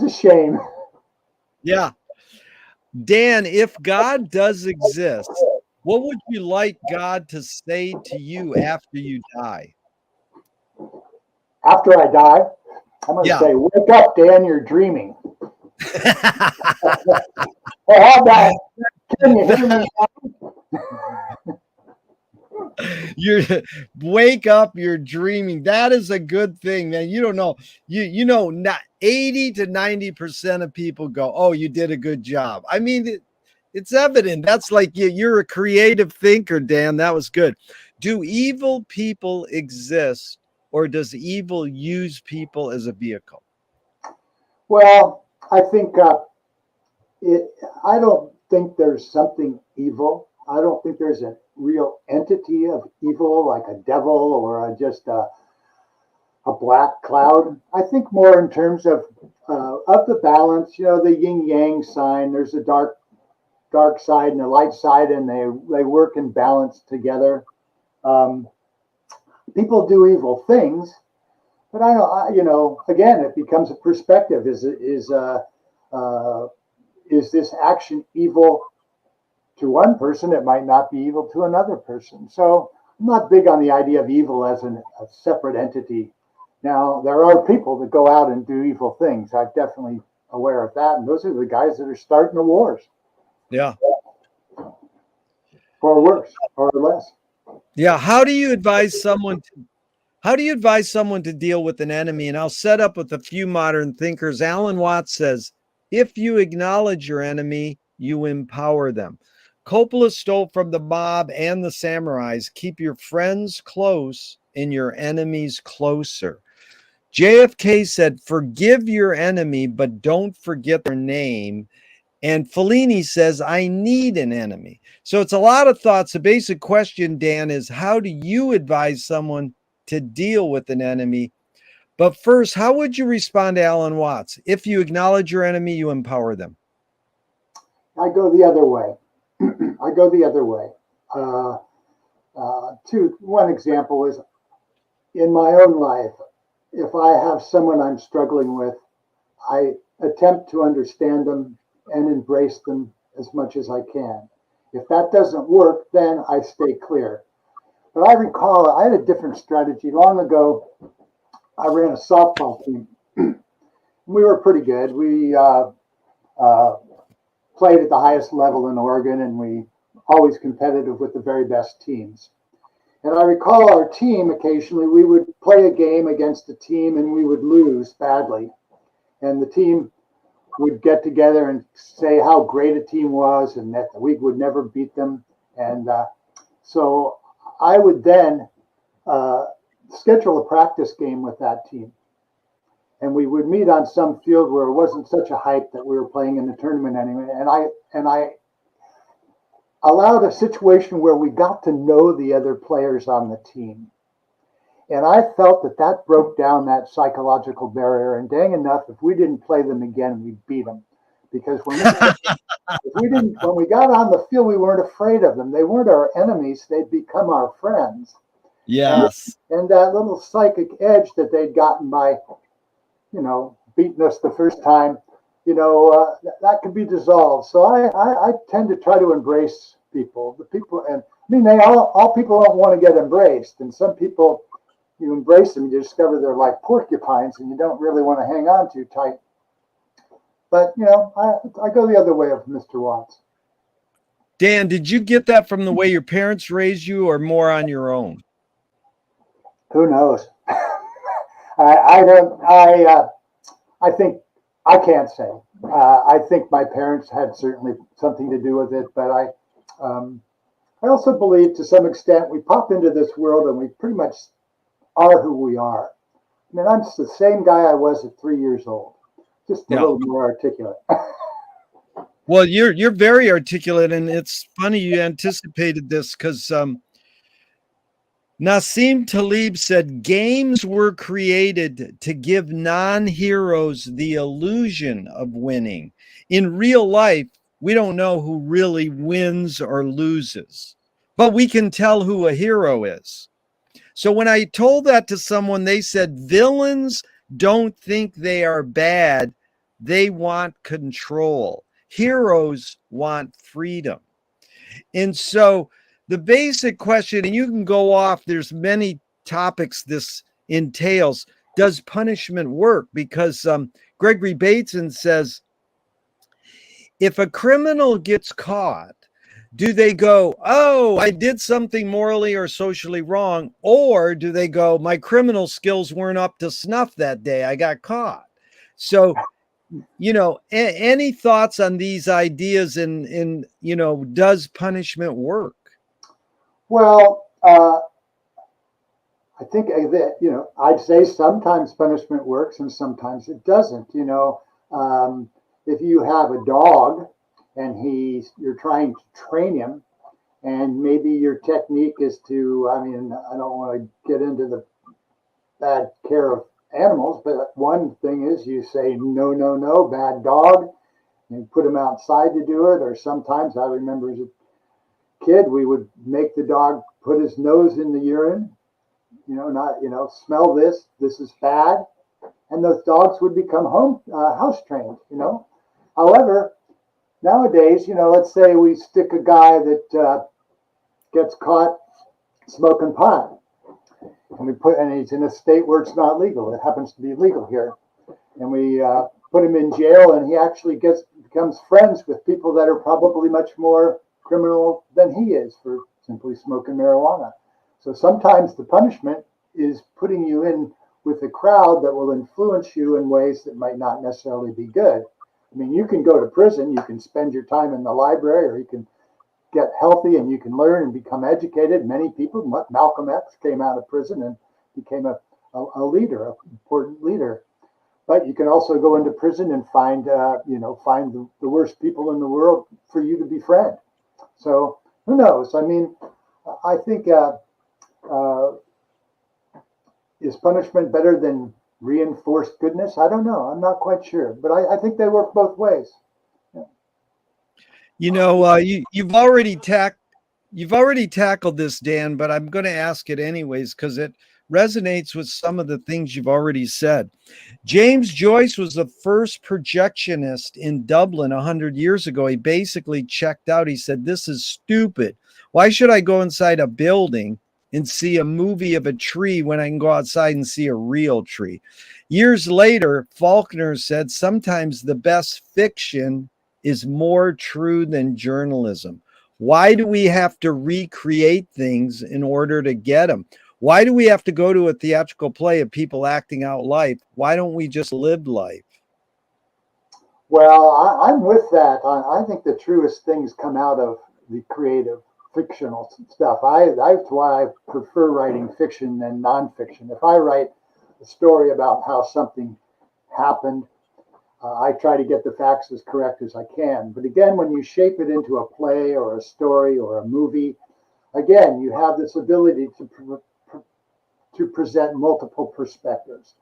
a shame. Yeah. Dan, if God does exist, what would you like God to say to you after you die? After I die, I'm going to say, wake up, Dan, you're dreaming. Well, how about, can you hear me? You're wake up, you're dreaming. That is a good thing, man. You don't know. Not 80 to 90% of people go, oh, you did a good job. I mean, it's evident. That's like you're a creative thinker, Dan. That was good. Do evil people exist, or does evil use people as a vehicle? Well, I think I don't think there's something evil. I don't think there's a real entity of evil like a devil or just a black cloud. I think more in terms of the balance. The yin yang sign. There's a dark side and a light side, and they work in balance together. People do evil things, but again, it becomes a perspective. Is this action evil to one person? It might not be evil to another person. So I'm not big on the idea of evil as a separate entity. Now, there are people that go out and do evil things. I'm definitely aware of that. And those are the guys that are starting the wars. Yeah. For worse or less. Yeah. How do you advise someone to deal with an enemy? And I'll set up with a few modern thinkers. Alan Watts says, if you acknowledge your enemy, you empower them. Coppola stole from the mob and the samurais. Keep your friends close and your enemies closer. JFK said, forgive your enemy, but don't forget their name. And Fellini says, I need an enemy. So it's a lot of thoughts. The basic question, Dan, is how do you advise someone to deal with an enemy? But first, how would you respond to Alan Watts? If you acknowledge your enemy, you empower them. I go the other way. I go the other way. One example is in my own life. If I have someone I'm struggling with, I attempt to understand them and embrace them as much as I can. If that doesn't work, then I stay clear. But I recall I had a different strategy. Long ago, I ran a softball team. We were pretty good. We played at the highest level in Oregon, and we always competitive with the very best teams. And I recall our team, occasionally we would play a game against a team and we would lose badly. And the team would get together and say how great a team was and that we would never beat them. And so I would then schedule a practice game with that team. And we would meet on some field where it wasn't such a hype that we were playing in the tournament anyway. And I allowed a situation where we got to know the other players on the team. And I felt that that broke down that psychological barrier. And dang enough, if we didn't play them again, we'd beat them. Because when we got on the field, we weren't afraid of them. They weren't our enemies. They'd become our friends. Yes. And that little psychic edge that they'd gotten by, beating us the first time, that could be dissolved. So I tend to try to embrace people. The people, and I mean, all people don't want to get embraced. And some people, you embrace them, you discover they're like porcupines, and you don't really want to hang on too tight. But I go the other way of Mr. Watts. Dan, did you get that from the way your parents raised you, or more on your own? Who knows? I don't. I think I can't say. I think my parents had certainly something to do with it, but I also believe to some extent we pop into this world and we pretty much are who we are. I mean, I'm the same guy I was at 3 years old, just a little more articulate. Well, you're very articulate, and it's funny you anticipated this because Nassim Taleb said games were created to give non-heroes the illusion of winning. In real life, we don't know who really wins or loses, but we can tell who a hero is. So when I told that to someone, they said villains don't think they are bad. They want control. Heroes want freedom. And so the basic question, and you can go off, there's many topics this entails. Does punishment work? Because Gregory Bateson says, if a criminal gets caught, do they go, oh, I did something morally or socially wrong? Or do they go, my criminal skills weren't up to snuff that day, I got caught? So, any thoughts on these ideas and does punishment work? Well, I think that, I'd say sometimes punishment works and sometimes it doesn't. If you have a dog and you're trying to train him, and maybe your technique is to, I don't want to get into the bad care of animals, but one thing is you say, no, no, no, bad dog, and put him outside to do it. Or sometimes I remember as a kid, we would make the dog put his nose in the urine, smell this is bad. And those dogs would become house trained, However, nowadays, let's say we stick a guy that gets caught smoking pot, and he's in a state where it's not legal. It happens to be legal here, and we put him in jail, and he actually becomes friends with people that are probably much more criminal than he is for simply smoking marijuana. So sometimes the punishment is putting you in with a crowd that will influence you in ways that might not necessarily be good. I mean, you can go to prison, you can spend your time in the library, or you can get healthy and you can learn and become educated. Many people, Malcolm X came out of prison and became a leader, an important leader. But you can also go into prison and find the worst people in the world for you to befriend. So who knows? I mean, I think is punishment better than reinforced goodness? I don't know. I'm not quite sure, but I think they work both ways. Yeah. You've already tackled this, Dan, but I'm going to ask it anyways because it resonates with some of the things you've already said. James Joyce was the first projectionist in Dublin 100 years ago. He basically checked out. He said, "This is stupid. Why should I go inside a building and see a movie of a tree when I can go outside and see a real tree?" Years later, Faulkner said, "Sometimes the best fiction is more true than journalism." Why do we have to recreate things in order to get them? Why do we have to go to a theatrical play of people acting out life? Why don't we just live life? Well, I'm with that. I think the truest things come out of the creative fictional stuff. That's why I prefer writing fiction than nonfiction. If I write a story about how something happened, I try to get the facts as correct as I can. But again, when you shape it into a play or a story or a movie, again, you have this ability to present multiple perspectives.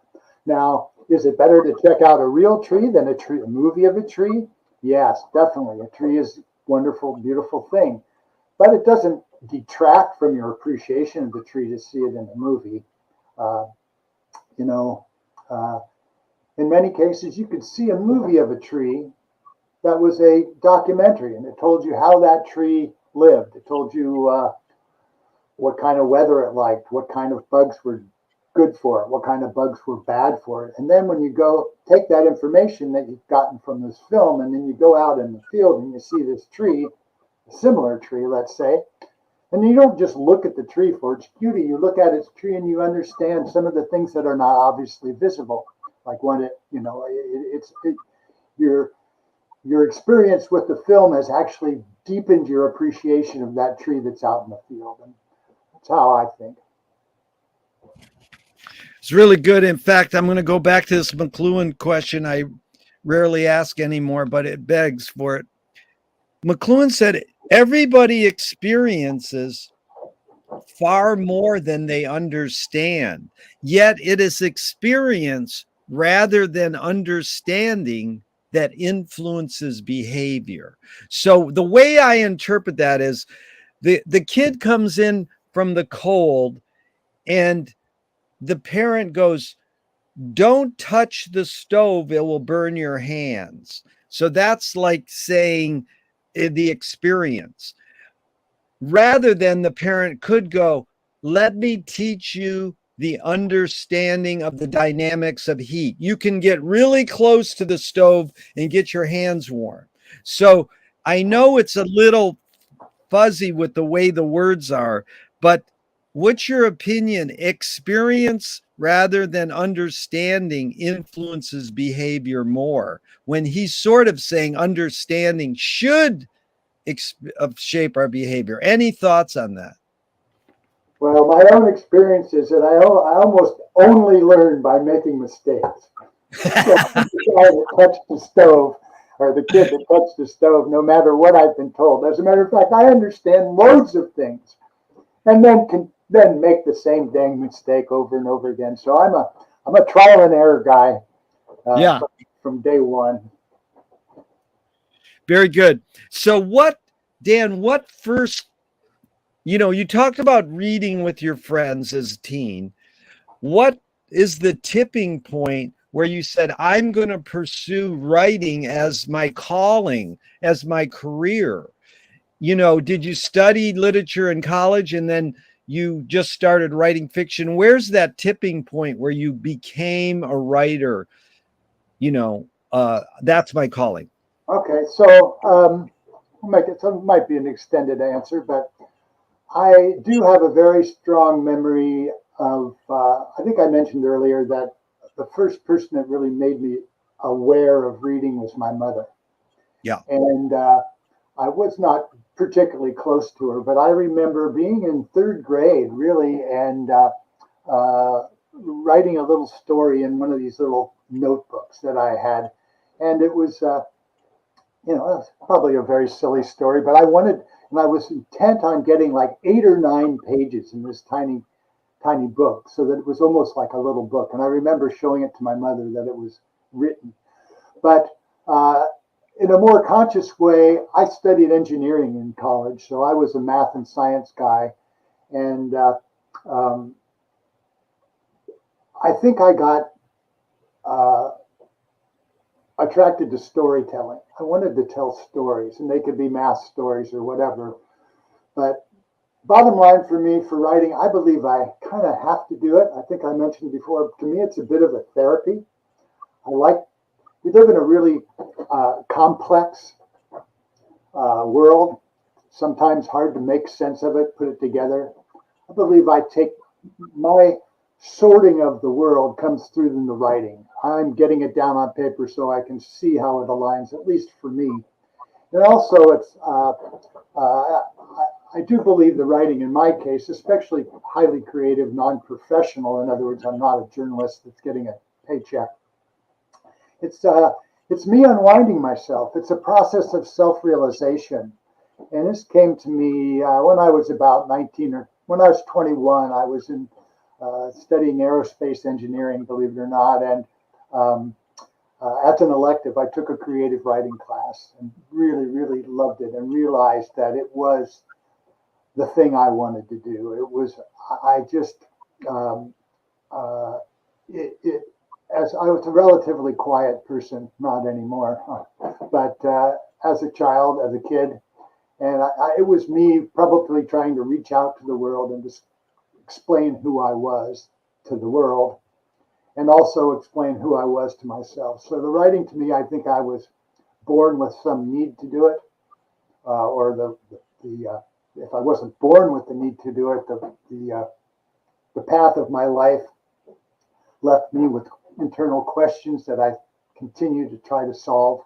Now, is it better to check out a real tree than a movie of a tree? Yes, definitely. A tree is a wonderful, beautiful thing, but it doesn't detract from your appreciation of the tree to see it in a movie. In many cases, you could see a movie of a tree that was a documentary, and it told you how that tree lived. It told you what kind of weather it liked, what kind of bugs were good for it, what kind of bugs were bad for it. And then when you go take that information that you've gotten from this film, and then you go out in the field and you see this tree, a similar tree, let's say, and you don't just look at the tree for its beauty, you look at its tree and you understand some of the things that are not obviously visible. Like when your experience with the film has actually deepened your appreciation of that tree that's out in the field. And that's how I think. It's really good. In fact, I'm going to go back to this McLuhan question. I rarely ask anymore, but it begs for it. McLuhan said, everybody experiences far more than they understand, yet it is experience rather than understanding that influences behavior. So the way I interpret that is the kid comes in from the cold and the parent goes, "Don't touch the stove, it will burn your hands." So that's like saying the experience. Rather than the parent could go, "Let me teach you the understanding of the dynamics of heat. You can get really close to the stove and get your hands warm." So I know it's a little fuzzy with the way the words are, but what's your opinion? Experience rather than understanding influences behavior more, when he's sort of saying understanding should shape our behavior. Any thoughts on that? Well, my own experience is that I almost only learn by making mistakes. So the guy that touched the stove, or the kid that touched the stove, no matter what I've been told. As a matter of fact, I understand loads of things, and then can then make the same dang mistake over and over again. So I'm a trial and error guy. Yeah. From day one. Very good. So Dan, what first, you talked about reading with your friends as a teen. What is the tipping point where you said, I'm going to pursue writing as my calling, as my career? Did you study literature in college and then you just started writing fiction? Where's that tipping point where you became a writer? That's my calling. Okay, so it might be an extended answer, but I do have a very strong memory of, I think I mentioned earlier that the first person that really made me aware of reading was my mother. Yeah. And I was not particularly close to her, but I remember being in third grade, really, and writing a little story in one of these little notebooks that I had. And it was, it was probably a very silly story, but I was intent on getting like 8 or 9 pages in this tiny, tiny book so that it was almost like a little book. And I remember showing it to my mother that it was written. But in a more conscious way, I studied engineering in college, so I was a math and science guy. And I think I got attracted to storytelling. I wanted to tell stories, and they could be math stories or whatever. But bottom line for me for writing, I believe I kind of have to do it. I think I mentioned before, to me, it's a bit of a therapy. We live in a really complex world, sometimes hard to make sense of it, put it together. I believe I take my sorting of the world comes through in the writing. I'm getting it down on paper so I can see how it aligns, at least for me. And also, I do believe the writing, in my case, especially highly creative, non-professional. In other words, I'm not a journalist that's getting a paycheck. It's me unwinding myself. It's a process of self-realization. And this came to me when I was about 19 or when I was 21. I was in studying aerospace engineering, believe it or not. And as an elective, I took a creative writing class and really, really loved it and realized that it was the thing I wanted to do. It was, I just, as I was a relatively quiet person, not anymore, but as a child, as a kid, and it was me probably trying to reach out to the world and just explain who I was to the world, and also explain who I was to myself. So the writing, to me, I think I was born with some need to do it, or if I wasn't born with the need to do it, the path of my life left me with internal questions that I continue to try to solve.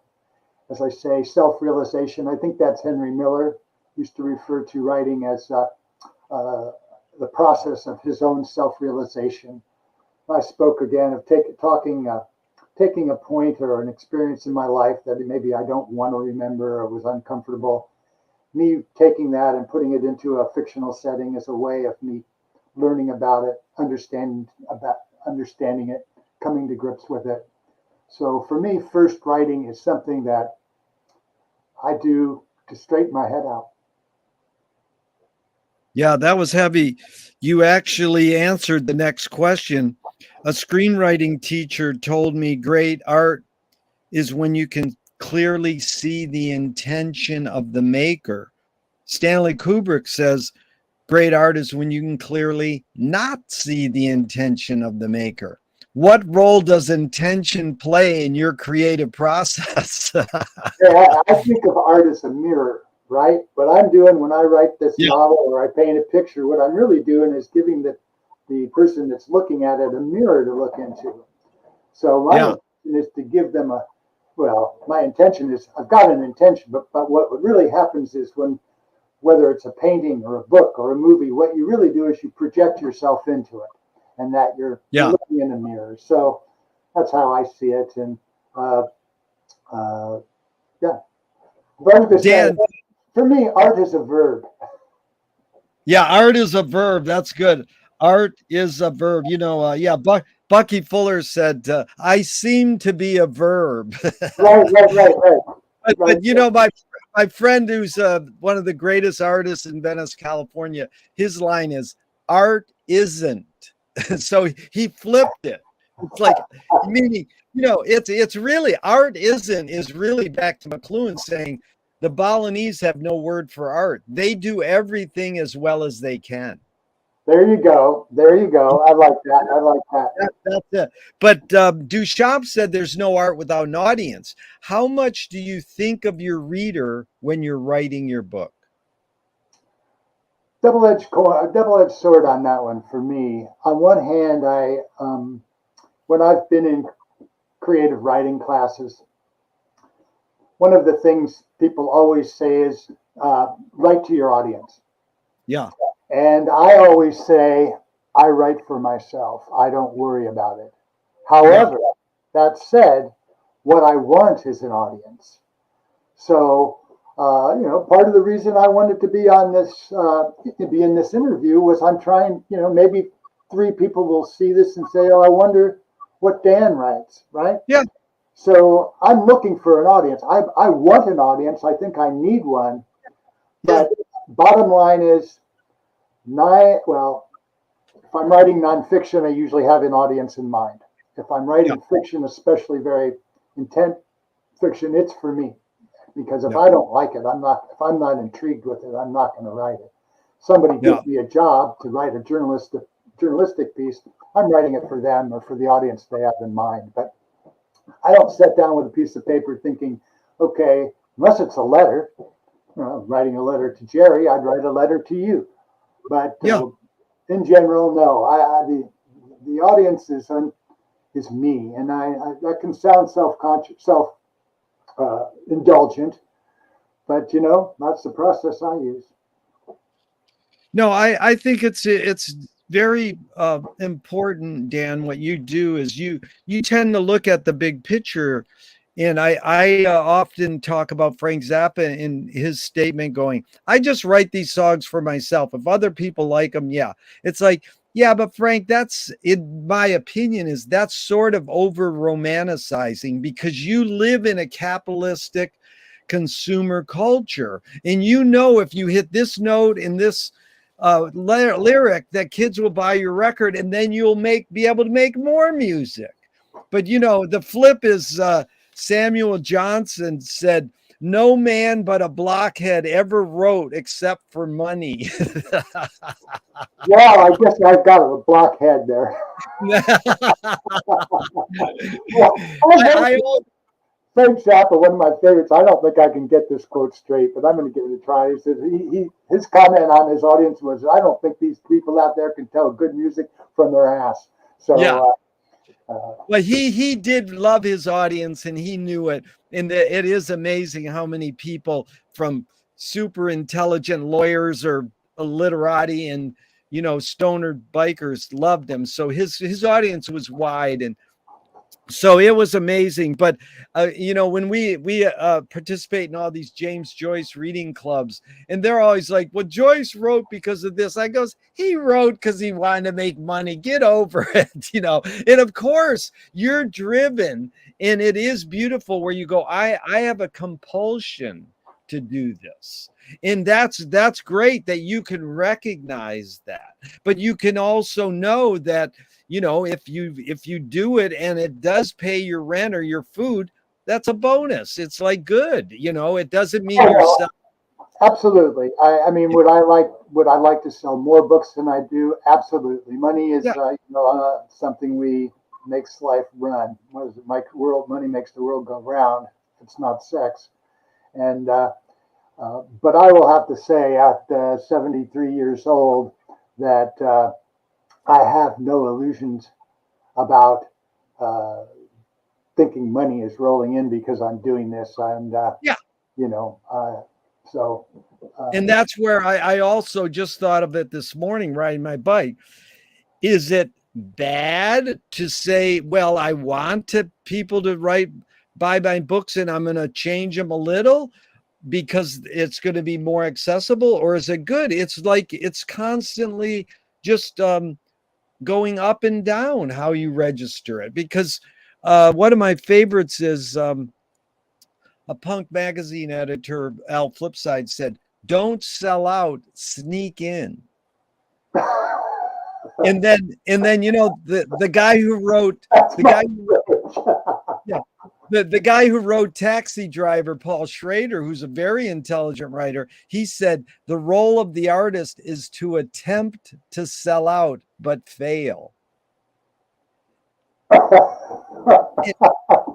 As I say, self-realization. I think that's Henry Miller used to refer to writing as the process of his own self-realization. I spoke again of taking a point or an experience in my life that maybe I don't want to remember or was uncomfortable. Me taking that and putting it into a fictional setting is a way of me learning about it, understanding it, coming to grips with it. So for me, first writing is something that I do to straighten my head out. Yeah, that was heavy. You actually answered the next question. A screenwriting teacher told me great art is when you can clearly see the intention of the maker. Stanley Kubrick says great art is when you can clearly not see the intention of the maker. What role does intention play in your creative process? Yeah, I think of art as a mirror, right? What I'm doing when I write this novel or I paint a picture, what I'm really doing is giving the person that's looking at it a mirror to look into. So my intention is to give them my intention is, I've got an intention, but what really happens is whether it's a painting or a book or a movie, what you really do is you project yourself into it, and that you're looking in a mirror. So that's how I see it. And Dan, for me, art is a verb. Yeah, art is a verb. That's good. Art is a verb. Bucky Fuller said, I seem to be a verb. Right. But my friend who's one of the greatest artists in Venice, California, his line is, art isn't. So he flipped it. It's like, meaning, it's really, art isn't is really back to McLuhan saying, the Balinese have no word for art. They do everything as well as they can. There you go. I like that. That's it. But Duchamp said there's no art without an audience. How much do you think of your reader when you're writing your book? Double-edged sword on that one for me. On one hand, when I've been in creative writing classes, one of the things people always say is write to your audience. Yeah. And I always say, I write for myself. I don't worry about it. However, that said, what I want is an audience. So, part of the reason I wanted to be on this, be in this interview was I'm trying, maybe 3 people will see this and say, oh, I wonder what Dan writes, right? Yeah. So I'm looking for an audience. I want an audience. I think I need one. But bottom line is, if I'm writing nonfiction, I usually have an audience in mind. If I'm writing fiction, especially very intense fiction, it's for me. Because if I don't like it, if I'm not intrigued with it, I'm not going to write it. Somebody gives me a job to write a journalistic piece, I'm writing it for them or for the audience they have in mind. But I don't sit down with a piece of paper thinking, okay, unless it's a letter, writing a letter to Jerry, I'd write a letter to you. But in general, no. The audience is me, and I that can sound self-conscious, indulgent, but that's the process I use. No, I think it's very important, Dan. What you do is you tend to look at the big picture. And I often talk about Frank Zappa in his statement going, I just write these songs for myself. If other people like them, it's like, but Frank, that's, in my opinion, that's sort of over romanticizing, because you live in a capitalistic consumer culture. And if you hit this note in this lyric, that kids will buy your record, and then you'll be able to make more music. But the flip is, Samuel Johnson said, no man but a blockhead ever wrote except for money. I guess I've got a blockhead there. Frank Zappa, one of my favorites. I don't think I can get this quote straight, but I'm going to give it a try. He said his comment on his audience was, I don't think these people out there can tell good music from their ass. So well, he did love his audience, and he knew it. And it is amazing how many people, from super intelligent lawyers or literati and stoner bikers, loved him. So his audience was wide, and so it was amazing. But when we participate in all these James Joyce reading clubs, and they're always like, well, Joyce wrote because of this. I goes, he wrote because he wanted to make money. Get over it. And of course you're driven, and it is beautiful where you go, I have a compulsion to do this. And that's great that you can recognize that. But you can also know that, if you do it and it does pay your rent or your food, that's a bonus. It's like good, it doesn't mean you're absolutely. I mean, would I like to sell more books than I do? Absolutely. Money is something makes life run. What is it? Money makes the world go round. It's not sex. And but I will have to say, at 73 years old, that I have no illusions about thinking money is rolling in because I'm doing this. And and that's where I also just thought of it this morning riding my bike. Is it bad to say, well, I want people to buy my books and I'm going to change them a little because it's going to be more accessible? Or is it good? It's like, it's constantly just going up and down how you register it. Because one of my favorites is a punk magazine editor, Al Flipside, said, don't sell out, sneak in. And then the guy who wrote the guy who wrote Taxi Driver, Paul Schrader, who's a very intelligent writer, he said the role of the artist is to attempt to sell out but fail.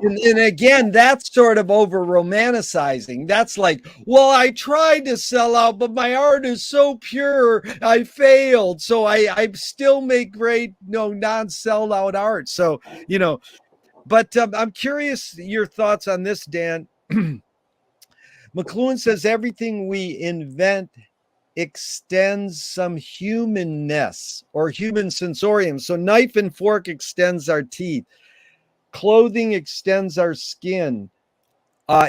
And again, that's sort of over romanticizing. That's like, well, I tried to sell out, but my art is so pure, I failed. So I still make great, non-sell out art. So, but I'm curious your thoughts on this, Dan. McLuhan says everything we invent extends some humanness or human sensorium. So knife and fork extends our teeth. Clothing extends our skin.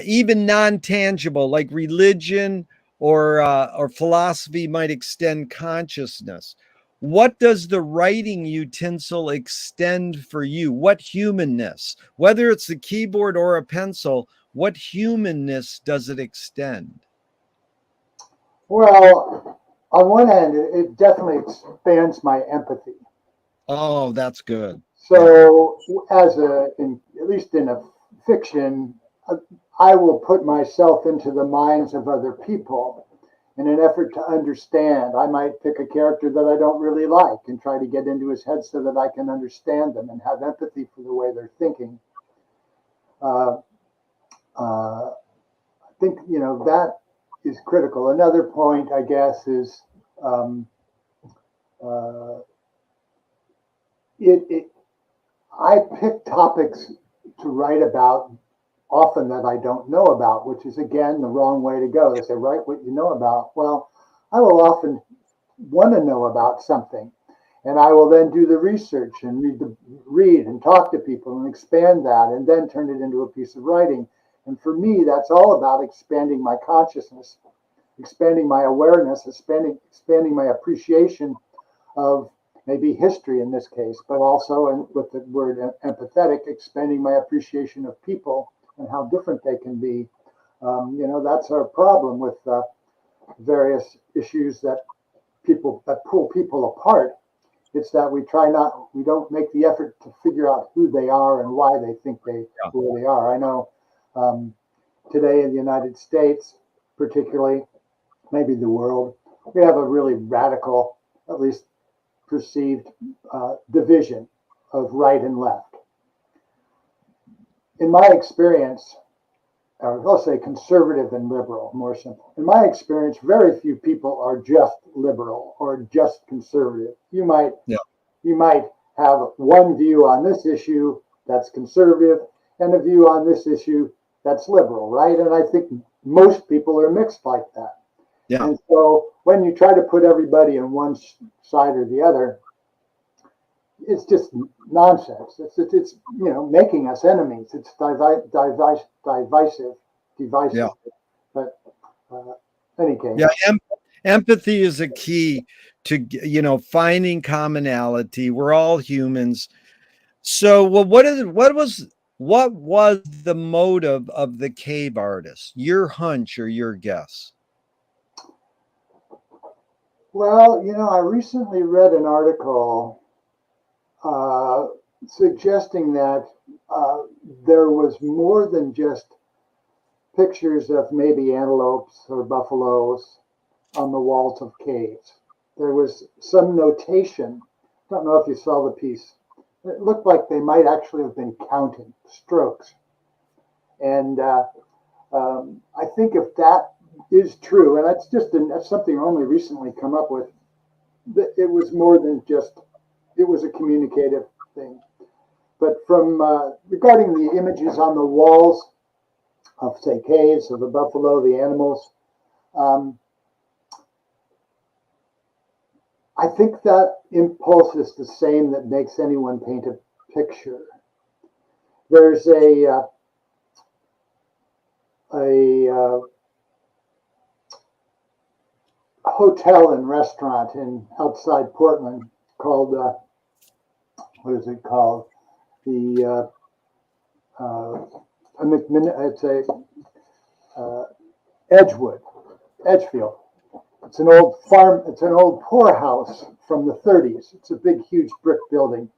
Even non-tangible like religion or philosophy might extend consciousness. What does the writing utensil extend for you? What humanness? Whether it's the keyboard or a pencil, what humanness does it extend? Well, on one hand, it definitely expands my empathy. Oh, that's good. Yeah. So, at least in a fiction, I will put myself into the minds of other people in an effort to understand. I might pick a character that I don't really like and try to get into his head so that I can understand them and have empathy for the way they're thinking. Uh, I think that is critical. Another point, I guess, is um, uh, it. I pick topics to write about often that I don't know about, which is again the wrong way to go. They say, write what you know about. Well, I will often want to know about something, and I will then do the research and read and talk to people and expand that, and then turn it into a piece of writing. And for me, that's all about expanding my consciousness, expanding my awareness, expanding my appreciation of maybe history in this case, but also, and with the word empathetic, expanding my appreciation of people and how different they can be. That's our problem with various issues that pull people apart. It's that we don't make the effort to figure out who they are and why they think who they are. I know today in the United States, particularly, maybe the world, we have a really radical, at least perceived, division of right and left. In my experience, or let's say conservative and liberal, more simple. In my experience, very few people are just liberal or just conservative. You might have one view on this issue that's conservative and a view on this issue that's liberal, right? And I think most people are mixed like that. Yeah. And so when you try to put everybody on one side or the other, it's just nonsense. It's making us enemies. It's divisive. Yeah. But any case. Yeah. Empathy is a key to finding commonality. We're all humans. So, well, what was the motive of the cave artist? Your hunch or your guess? Well, I recently read an article suggesting that there was more than just pictures of maybe antelopes or buffaloes on the walls of caves. There was some notation. I don't know if you saw the piece. It looked like they might actually have been counting strokes. And I think if that is true, and that's something I only recently come up with, that it was more than just, it was a communicative thing. But from regarding the images on the walls of, say, caves, of the buffalo, the animals, I think that impulse is the same that makes anyone paint a picture. There's a hotel and restaurant outside Portland called what is it called? The it's a Edgefield. It's an old farm. It's an old poorhouse from the 30s. It's a big, huge brick building,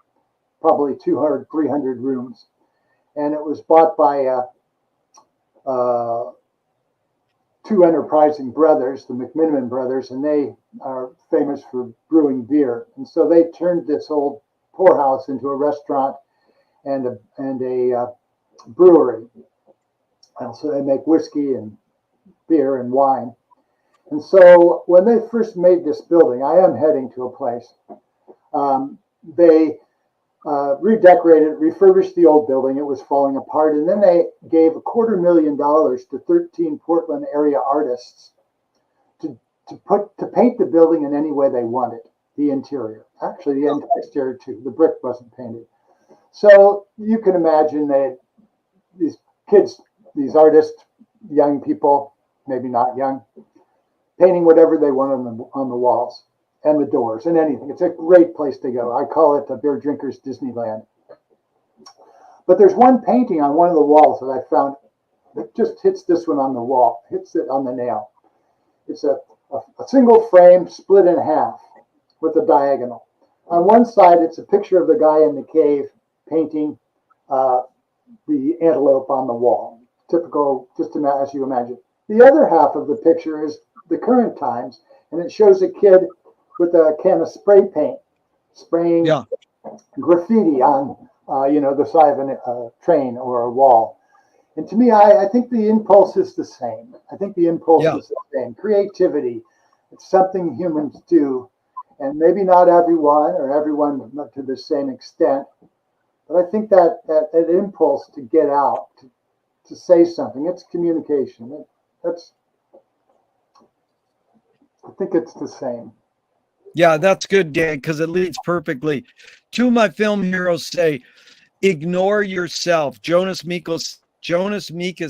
probably 200, 300 rooms, and it was bought by two enterprising brothers, the McMiniman brothers, and they are famous for brewing beer. And so they turned this old poorhouse into a restaurant and a brewery. And so they make whiskey and beer and wine. And so when they first made this building, I am heading to a place. They redecorated, refurbished the old building. It was falling apart. And then they gave $250,000 to 13 Portland area artists to paint the building in any way they wanted, the interior. Actually, the exterior too. The brick wasn't painted. So you can imagine that these kids, these artists, young people, maybe not young, painting whatever they want on the walls and the doors and anything. It's a great place to go. I call it the beer drinkers Disneyland. But there's one painting on one of the walls that I found that just hits this one on the wall, hits it on the nail. It's a single frame split in half with a diagonal. On one side, it's a picture of the guy in the cave painting the antelope on the wall. Typical, just as you imagine. The other half of the picture is the current times, and it shows a kid with a can of spray paint spraying graffiti on the side of a train or a wall. And to me, I think the impulse is the same. I think the impulse is the same. Creativity, it's something humans do, and maybe not everyone to the same extent. But I think that impulse to get out, to say something, it's communication. I think it's the same. Yeah, that's good, Dan, because it leads perfectly. Two of my film heroes say, ignore yourself. Jonas Mekas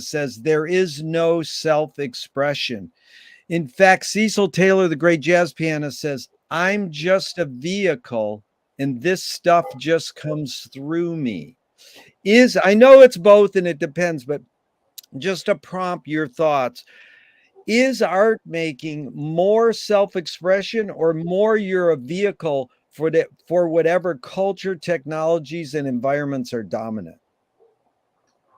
says, there is no self-expression. In fact, Cecil Taylor, the great jazz pianist, says, I'm just a vehicle and this stuff just comes through me. I know it's both and it depends, but just to prompt your thoughts, is art making more self-expression or more you're a vehicle for whatever culture, technologies, and environments are dominant?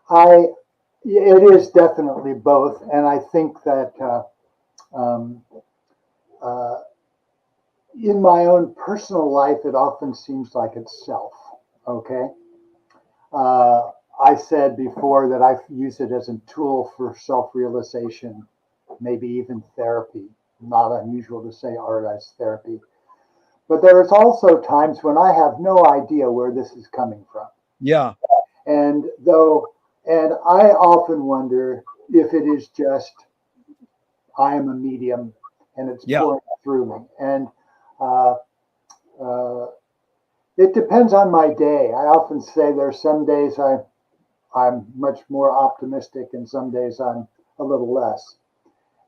It is definitely both, and I think that in my own personal life, it often seems like it's self. Okay, I said before that I use it as a tool for self-realization, maybe even therapy. Not unusual to say art as therapy. But there's also times when I have no idea where this is coming from. Yeah. And I often wonder if it is just I am a medium and it's pouring through me. And it depends on my day. I often say there's some days I'm much more optimistic and some days I'm a little less.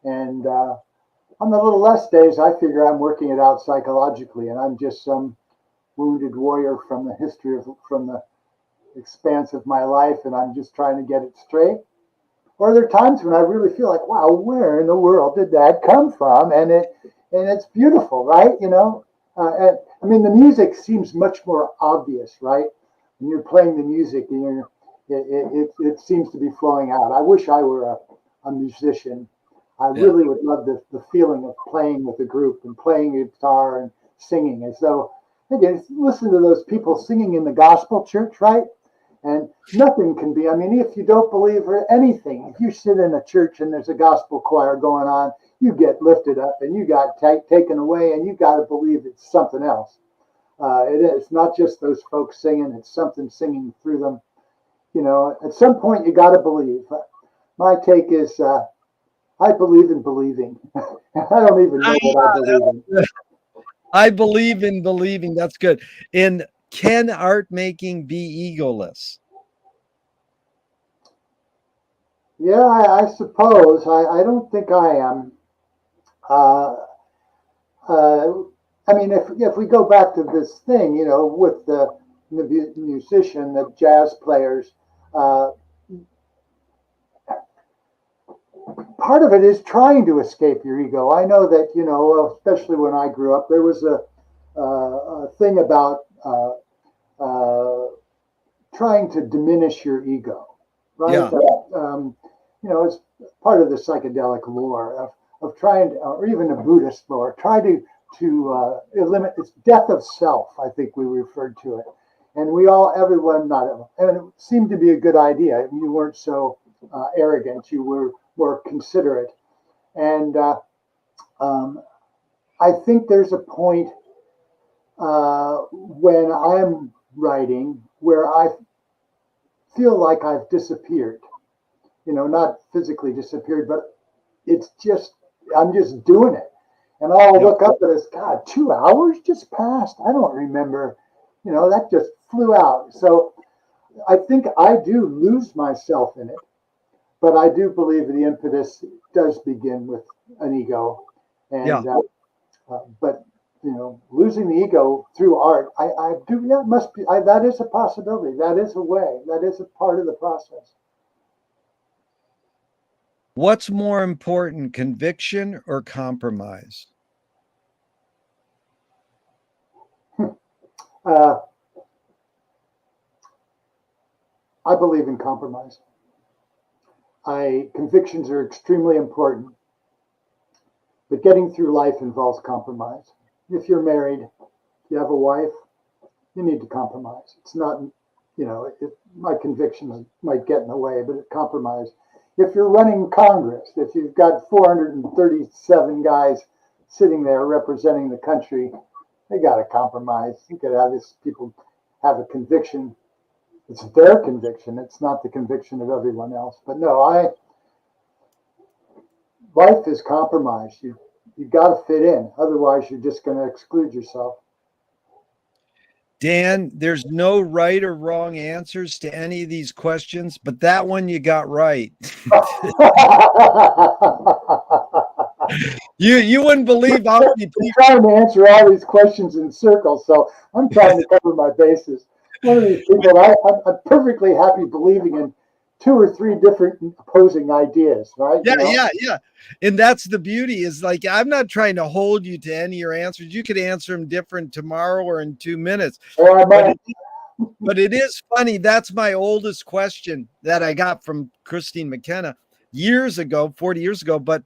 And on the little less days, I figure I'm working it out psychologically, and I'm just some wounded warrior from the expanse of my life, and I'm just trying to get it straight. Or there are times when I really feel like, wow, where in the world did that come from? And it's beautiful, right? I mean, the music seems much more obvious, right? When you're playing the music, it seems to be flowing out. I wish I were a musician. I really would love the feeling of playing with a group and playing guitar and singing. And so, again, listen to those people singing in the gospel church, right? And nothing can be, I mean, if you don't believe anything, if you sit in a church and there's a gospel choir going on, you get lifted up and you got taken away and you got to believe it's something else. It's not just those folks singing, it's something singing through them. At some point you got to believe. My take is, I believe in believing. I don't even know what I believe in. I believe in believing. That's good. And can art making be egoless? Yeah, I suppose. I don't think I am. I mean, if we go back to this thing, with the musician, the jazz players, part of it is trying to escape your ego. I know that, especially when I grew up, there was a thing about trying to diminish your ego, right? Yeah. It's part of the psychedelic lore of trying to, or even the Buddhist lore, try to eliminate it's death of self. I think we referred to it, and and it seemed to be a good idea. You weren't so arrogant. You were more considerate, and I think there's a point when I'm writing where I feel like I've disappeared. Not physically disappeared, but it's just, I'm just doing it. And I'll look up at us, God, 2 hours just passed. I don't remember, that just flew out. So I think I do lose myself in it, but I do believe the impetus does begin with an ego. And, but, losing the ego through art, I do, yeah, it must be, that is a possibility. That is a way. That is a part of the process. What's more important, conviction or compromise? I believe in compromise. Convictions are extremely important, but getting through life involves compromise. If you're married, if you have a wife, you need to compromise. It's not, my convictions might get in the way, but it's compromise. If you're running Congress, if you've got 437 guys sitting there representing the country, they got to compromise. You got to have these people have a conviction. It's their conviction. It's not the conviction of everyone else. But no, life is compromise. You got to fit in. Otherwise, you're just going to exclude yourself. Dan, there's no right or wrong answers to any of these questions, but that one you got right. You wouldn't believe how many people. I'm trying to answer all these questions in circles, so I'm trying to cover my bases. One of these people, I'm perfectly happy believing in 2 or 3 different opposing ideas, right? Yeah. And that's the beauty, is like, I'm not trying to hold you to any of your answers. You could answer them different tomorrow or in 2 minutes. But it is funny. That's my oldest question that I got from Christine McKenna years ago, 40 years ago. But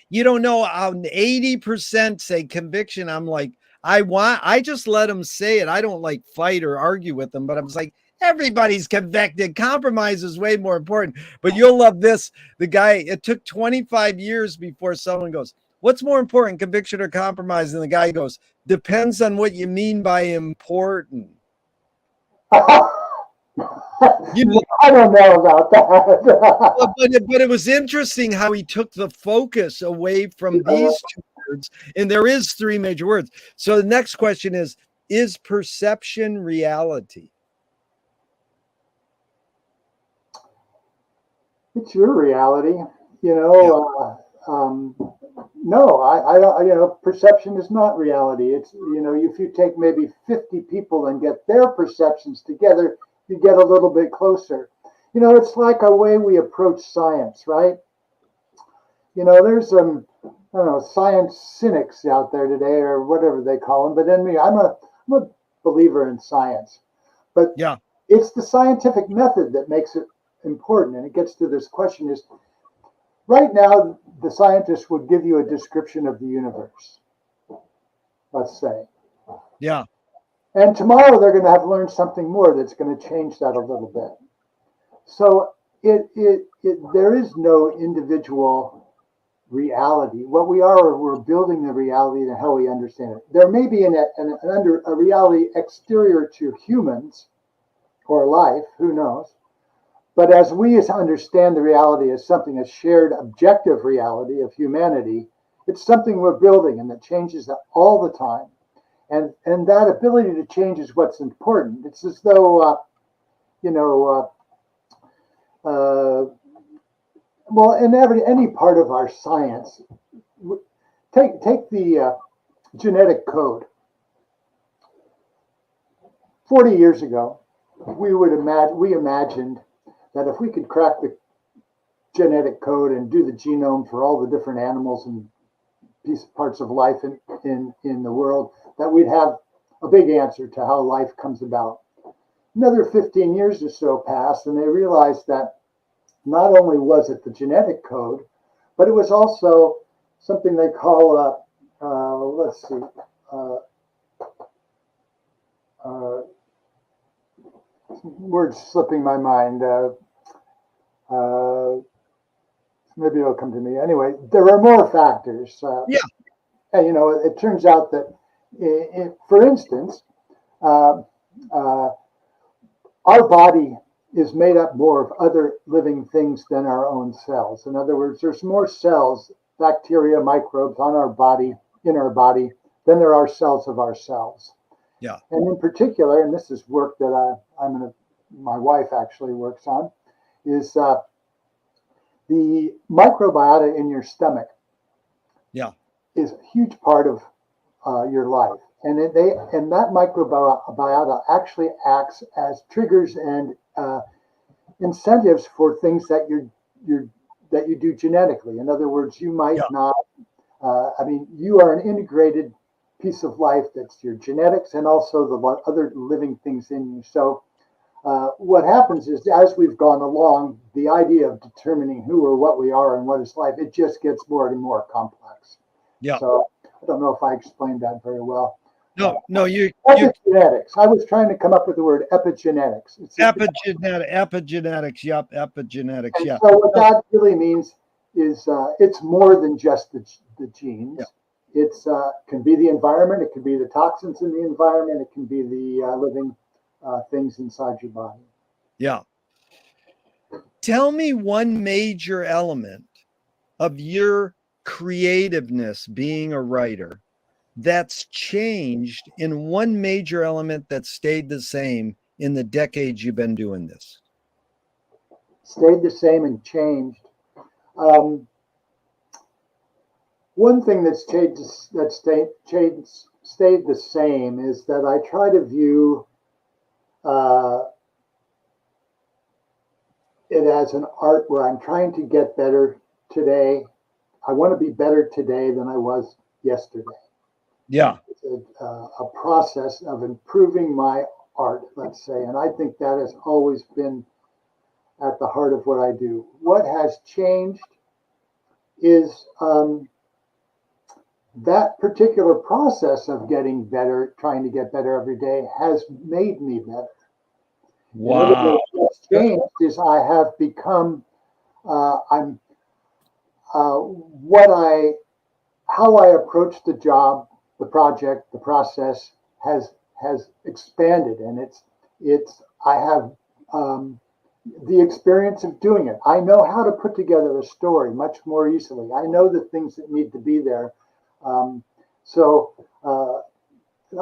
you don't know how 80% say conviction. I'm like, I just let them say it. I don't like fight or argue with them, but I was like, everybody's convicted. Compromise is way more important. But you'll love this. The guy, it took 25 years before someone goes, what's more important, conviction or compromise? And the guy goes, depends on what you mean by important. I don't know about that. But it was interesting how he took the focus away from these 2 words, and there is 3 major words. So the next question is perception reality? It's your reality, no, I don't, perception is not reality. It's, if you take maybe 50 people and get their perceptions together, you get a little bit closer. It's like a way we approach science, right? There's I don't know, science cynics out there today, or whatever they call them. But then I'm a believer in science. But it's the scientific method that makes it important. And it gets to this question is, right now, the scientists would give you a description of the universe, let's say. Yeah. And tomorrow they're going to have learned something more that's going to change that a little bit. So there is no individual reality. What we are, we're building the reality and how we understand it. There may be a reality exterior to humans or life, who knows? But as we understand the reality as something, a shared objective reality of humanity, it's something we're building, and that changes all the time. And that ability to change is what's important. It's as though, well, in any part of our science, take the genetic code. 40 years ago, we imagined that if we could crack the genetic code and do the genome for all the different animals and parts of life in the world, that we'd have a big answer to how life comes about. Another 15 years or so passed, and they realized that not only was it the genetic code, but it was also something they call, let's see, words slipping my mind. Maybe it'll come to me. Anyway, there are more factors. And, it turns out that, for instance, our body is made up more of other living things than our own cells. In other words, there's more cells, bacteria, microbes on our body, in our body, than there are cells of ourselves. Yeah. And in particular, and this is work that my wife actually works on, is the microbiota in your stomach. Yeah. Is a huge part of your life, and that microbiota actually acts as triggers and incentives for things that you do genetically. In other words, you might not. You are an integrated piece of life that's your genetics and also the other living things in you. So what happens is, as we've gone along, the idea of determining who or what we are and what is life, it just gets more and more complex. Yeah. So I don't know if I explained that very well. No, you epigenetics. I was trying to come up with the word epigenetics. Epigenetics. Yep, epigenetics. And Yeah. so what that really means is it's more than just the genes. Yeah. It's can be the environment. It can be the toxins in the environment. It can be the living things inside your body. Yeah. Tell me one major element of your creativeness being a writer that's changed, in one major element that stayed the same in the decades you've been doing this. Stayed the same and changed. One thing that's stayed the same is that I try to view it as an art where I'm trying to get better today. I want to be better today than I was yesterday. Yeah. It's a process of improving my art, let's say, and I think that has always been at the heart of what I do. What has changed is that particular process of getting better, trying to get better every day, has made me better. Wow. What's changed is I have become, how I approach the job, the project, the process has expanded, and I have the experience of doing it. I know how to put together a story much more easily. I know the things that need to be there. I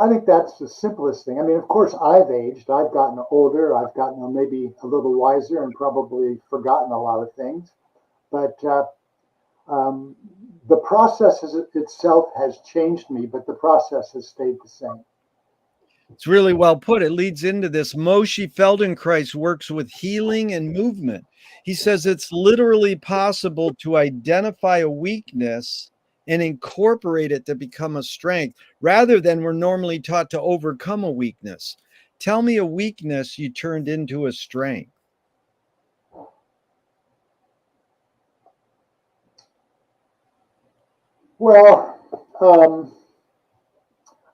think that's the simplest thing. I mean, of course, I've aged. I've gotten older. I've gotten maybe a little wiser and probably forgotten a lot of things. But the process itself has changed me, but the process has stayed the same. It's really well put. It leads into this. Moshe Feldenkrais works with healing and movement. He says it's literally possible to identify a weakness and incorporate it to become a strength, rather than we're normally taught to overcome a weakness. Tell me a weakness you turned into a strength. Well,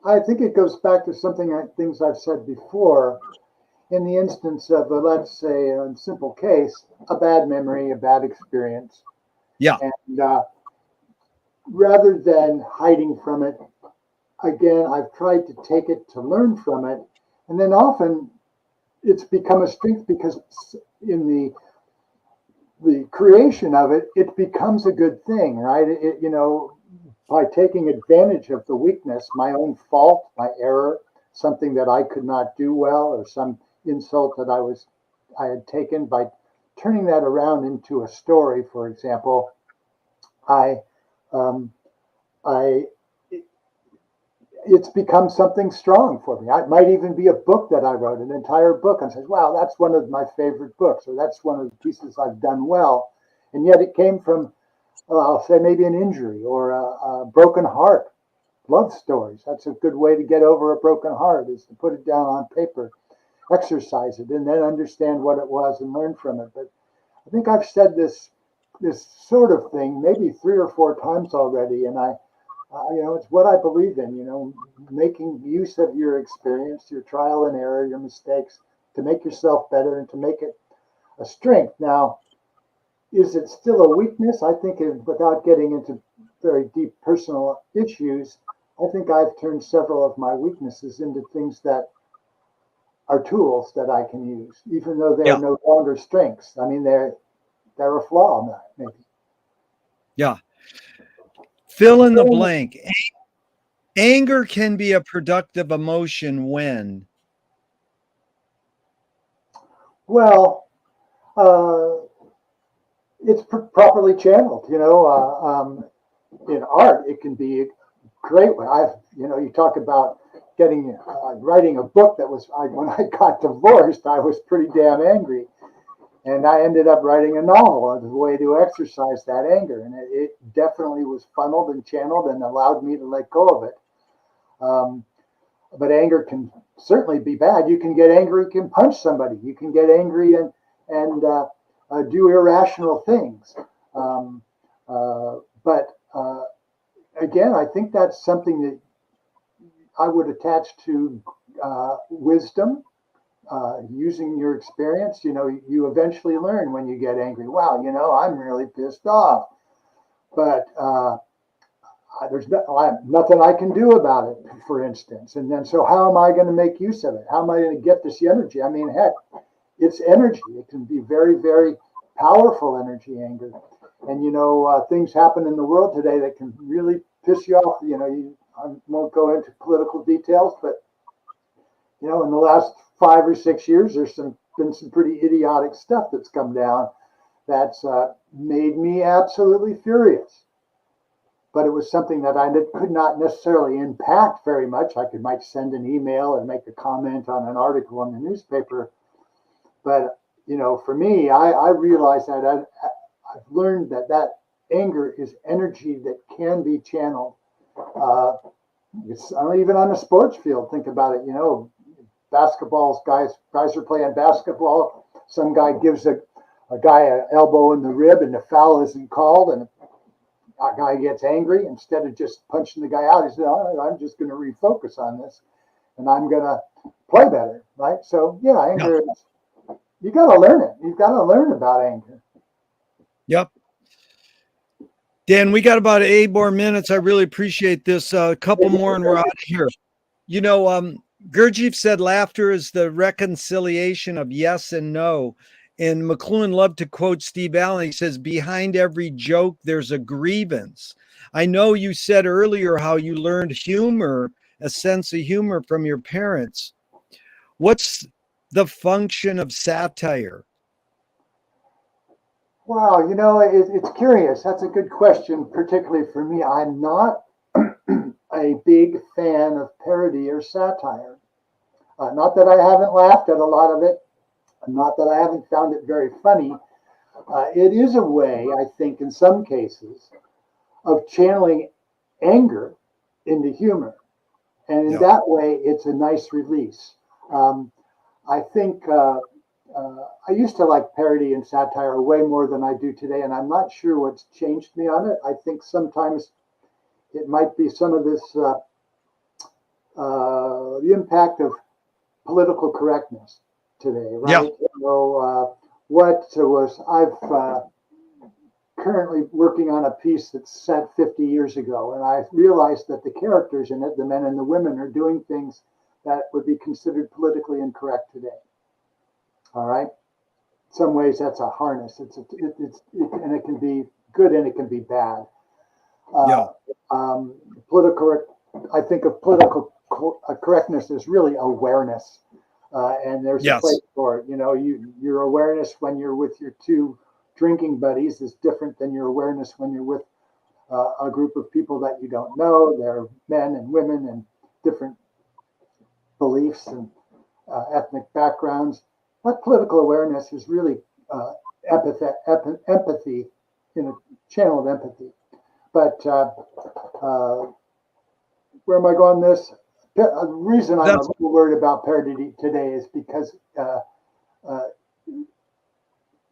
I think it goes back to things I've said before. In the instance of, let's say, in simple case, a bad memory, a bad experience. Yeah. And rather than hiding from it, again, I've tried to take it, to learn from it. And then often it's become a strength because in the creation of it, it becomes a good thing, right? By taking advantage of the weakness, my own fault, my error, something that I could not do well, or some insult that I had taken, by turning that around into a story, for example, it's become something strong for me. It might even be a book that I wrote, an entire book, and says, wow, that's one of my favorite books, or that's one of the pieces I've done well. And yet it came from, I'll say, maybe an injury or a broken heart. Love stories. That's a good way to get over a broken heart, is to put it down on paper, exercise it, and then understand what it was and learn from it. But I think I've said this sort of thing maybe 3 or 4 times already, and it's what I believe in, making use of your experience, your trial and error, your mistakes, to make yourself better and to make it a strength. Now, is it still a weakness? I think without getting into very deep personal issues, I think I've turned several of my weaknesses into things that are tools that I can use, even though they're Yeah. no longer strengths. I mean, they're a flaw, maybe. Yeah. Fill in the blank. Anger can be a productive emotion when. Well, it's properly channeled. In art, it can be a great way. You talk about getting writing a book that was when I got divorced, I was pretty damn angry, and I ended up writing a novel as a way to exercise that anger, and it definitely was funneled and channeled and allowed me to let go of it. But anger can certainly be bad. You can get angry, you can punch somebody, you can get angry and do irrational things. But again, I think that's something that I would attach to wisdom, using your experience. You eventually learn when you get angry. Wow, I'm really pissed off, but there's nothing I can do about it, for instance. And then, so how am I going to make use of it? How am I going to get this energy? I mean, heck, it's energy. It can be very, very powerful energy, anger. And, things happen in the world today that can really piss you off. I won't go into political details, but, in the last 5 or 6 years, there's been some pretty idiotic stuff that's come down that's made me absolutely furious. But it was something that I could not necessarily impact very much. I might send an email and make a comment on an article in the newspaper. But, for me, I realized that I've learned that anger is energy that can be channeled. It's even on the sports field. Think about it. Basketballs, guys are playing basketball. Some guy gives a guy an elbow in the rib and the foul isn't called, and a guy gets angry. Instead of just punching the guy out, he said, all right, I'm just going to refocus on this and I'm going to play better. Right. So, yeah, anger is, you got to learn it. You've got to learn about anger. Yep. Dan, we got about 8 more minutes. I really appreciate this. A couple more and we're out of here. Gurdjieff said laughter is the reconciliation of yes and no. And McLuhan loved to quote Steve Allen. He says, behind every joke, there's a grievance. I know you said earlier how you learned humor, a sense of humor from your parents. What's the function of satire? Wow, it's curious. That's a good question, particularly for me. I'm not a big fan of parody or satire. Not that I haven't laughed at a lot of it, not that I haven't found it very funny. It is a way, I think, in some cases, of channeling anger into humor. And in that way, it's a nice release. I think I used to like parody and satire way more than I do today, and I'm not sure what's changed me on it. I think sometimes it might be some of this, the impact of political correctness today, right? Yeah. I've currently working on a piece that's set 50 years ago, and I realized that the characters in it, the men and the women, are doing things that would be considered politically incorrect today. All right. In some ways, that's a harness. And it can be good and it can be bad. I think of political correctness as really awareness, and there's a place for it. Your awareness when you're with your two drinking buddies is different than your awareness when you're with a group of people that you don't know. They're men and women and different beliefs and ethnic backgrounds. But political awareness is really empathy, channel of empathy. But where am I going this? The reason I'm a little worried about parody today is because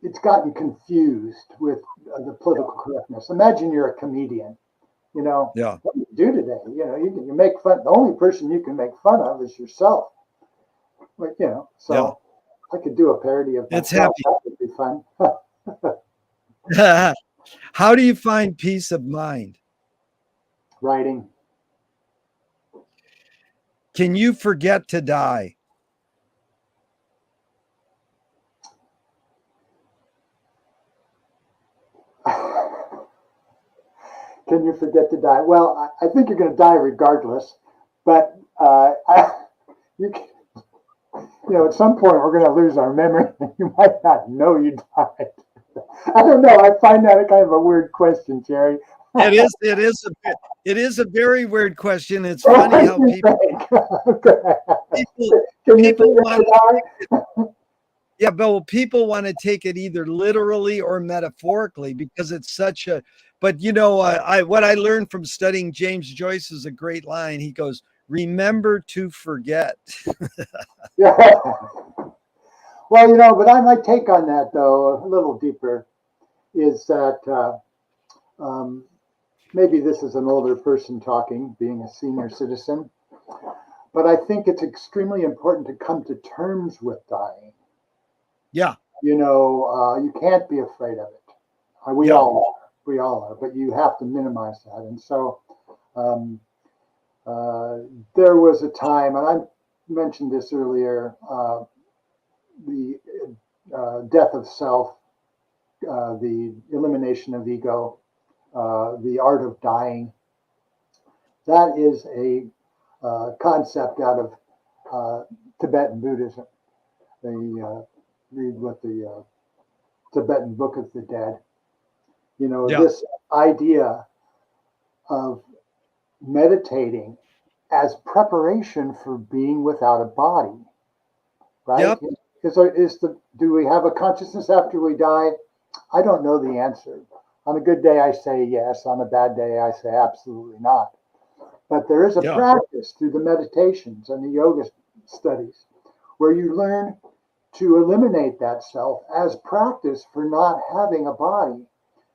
it's gotten confused with the political correctness. Imagine you're a comedian. What do you do today? You make fun. The only person you can make fun of is yourself. But, so I could do a parody of myself. That would be fun. How do you find peace of mind? Writing. Can you forget to die? Can you forget to die? Well, I think you're going to die regardless, but you, at some point we're going to lose our memory, and you might not know you died. I don't know. I find that a kind of a weird question, Jerry. It is a very weird question. It's funny how people want people want to take it either literally or metaphorically because it's such a. But what I learned from studying James Joyce is a great line. He goes, "Remember to forget." Yeah. Well, but my take on that, though, a little deeper, is that maybe this is an older person talking, being a senior citizen, but I think it's extremely important to come to terms with dying. Yeah. You can't be afraid of it. We all are, but you have to minimize that. And so there was a time, and I mentioned this earlier, the death of self, the elimination of ego, the art of dying. That is a concept out of Tibetan Buddhism. They read what the Tibetan Book of the Dead. This idea of meditating as preparation for being without a body, right? Yep. Do we have a consciousness after we die? I don't know the answer. On a good day, I say yes. On a bad day, I say absolutely not. But there is a practice through the meditations and the yoga studies where you learn to eliminate that self as practice for not having a body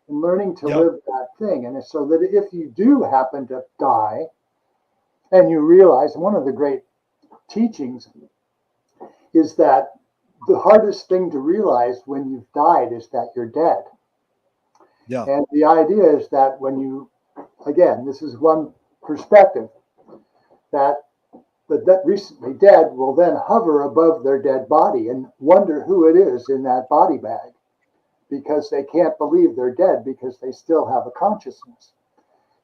and learning to live that thing. And so that if you do happen to die and you realize, one of the great teachings is that the hardest thing to realize when you've died is that you're dead. Yeah. And the idea is that when you, again, this is one perspective, that the recently dead will then hover above their dead body and wonder who it is in that body bag, because they can't believe they're dead because they still have a consciousness.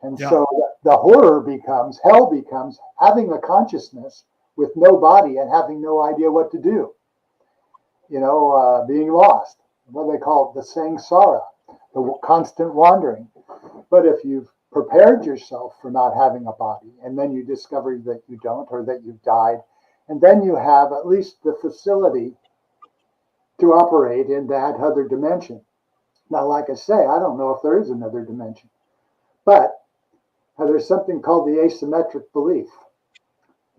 And so the horror becomes, hell becomes having a consciousness with no body and having no idea what to do. Being lost. What they call it, the samsara, the constant wandering. But if you've prepared yourself for not having a body, and then you discover that you don't, or that you've died, and then you have at least the facility to operate in that other dimension. Now, like I say, I don't know if there is another dimension, but there's something called the asymmetric belief.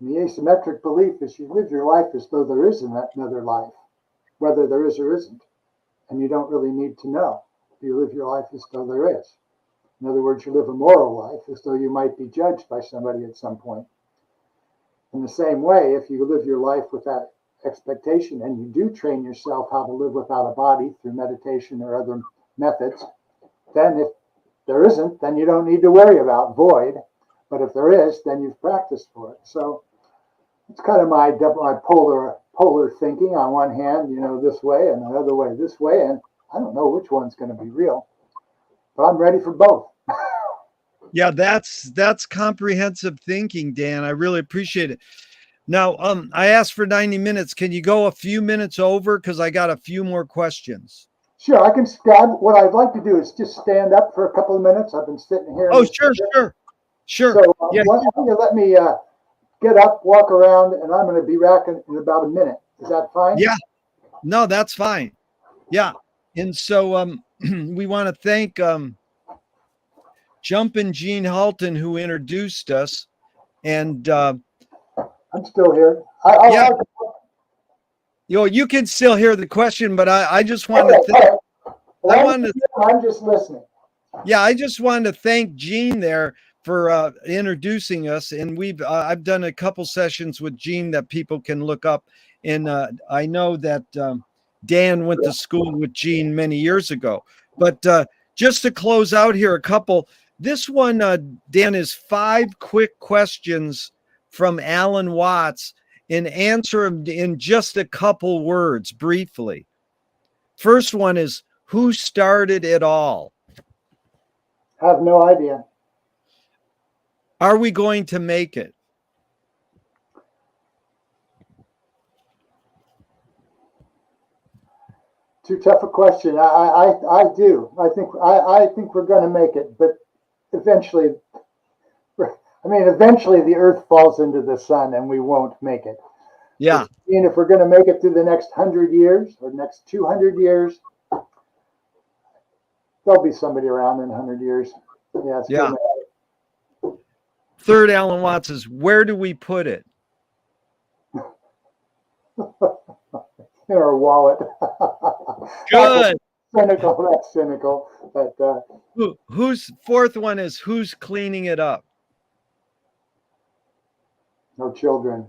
And the asymmetric belief is you live your life as though there is another life, whether there is or isn't. And you don't really need to know. You live your life as though there is. In other words, you live a moral life as though you might be judged by somebody at some point. In the same way, if you live your life with that expectation and you do train yourself how to live without a body through meditation or other methods, then if there isn't, then you don't need to worry about void. But if there is, then you've practiced for it. So it's kind of my polar thinking. On one hand, this way, and the other way this way, and I don't know which one's going to be real, but I'm ready for both. Yeah, that's comprehensive thinking, Dan. I really appreciate it. Now, I asked for 90 minutes. Can you go a few minutes over? Because I got a few more questions. Sure, I can scribe. What I'd like to do is just stand up for a couple of minutes. I've been sitting here. Oh, sure. So why don't you let me get up, walk around, and I'm going to be back in about a minute. Is that fine? Yeah. No, that's fine. Yeah. And so we want to thank Jumpin' Gene Halton, who introduced us. And I'm still here. You can still hear the question, but I just wanted to thank, I'm just listening. Yeah, I just wanted to thank Gene there for introducing us. And I've done a couple sessions with Gene that people can look up. And I know that Dan went to school with Gene many years ago. But just to close out here, this one, Dan, is 5 quick questions from Alan Watts, and answer them in just a couple words, briefly. First one is, who started it all? Have no idea. Are we going to make it? Too tough a question. I do. I think we're going to make it, but eventually, eventually the Earth falls into the sun and we won't make it. Yeah. If we're going to make it through the next 100 years or next 200 years, there'll be somebody around in 100 years. Yeah. Yeah. Third, Alan Watts is, where do we put it? In our wallet. Good. Cynical. That's cynical. But who's fourth one is, who's cleaning it up? No children.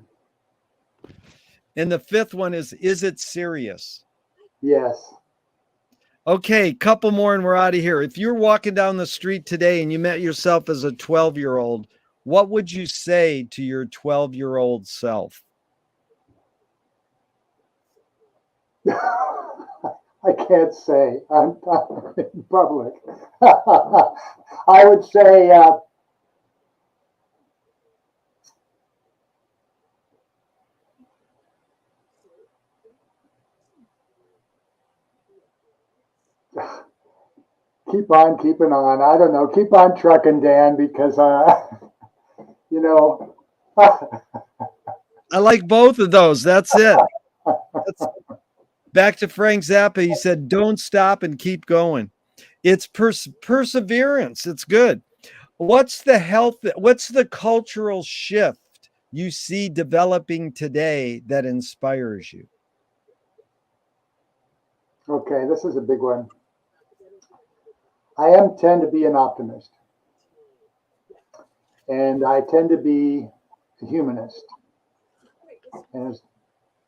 And the fifth one is it serious? Yes. Okay, couple more and we're out of here. If you're walking down the street today and you met yourself as a 12-year-old, what would you say to your 12-year-old self? I can't say. I'm in public. I would say keep on keeping on. I don't know. Keep on trucking, Dan, because you know. I like both of those. That's it. Back to Frank Zappa. He said, don't stop and keep going. It's perseverance. It's good. What's the cultural shift you see developing today that inspires you? Okay, this is a big one. I tend to be an optimist. And I tend to be a humanist. And as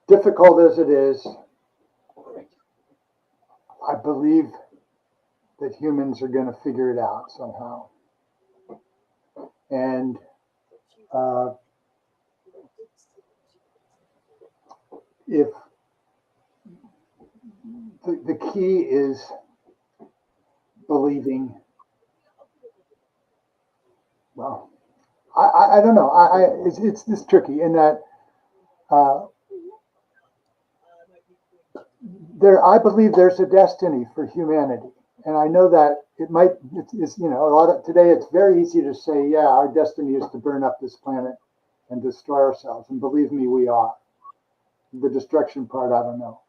difficult as it is, I believe that humans are going to figure it out somehow. And if the key is believing, well, I don't know. It's this tricky in that I believe there's a destiny for humanity, and I know that it's a lot of today. It's very easy to say, yeah, our destiny is to burn up this planet and destroy ourselves, and believe me, we are. The destruction part, I don't know,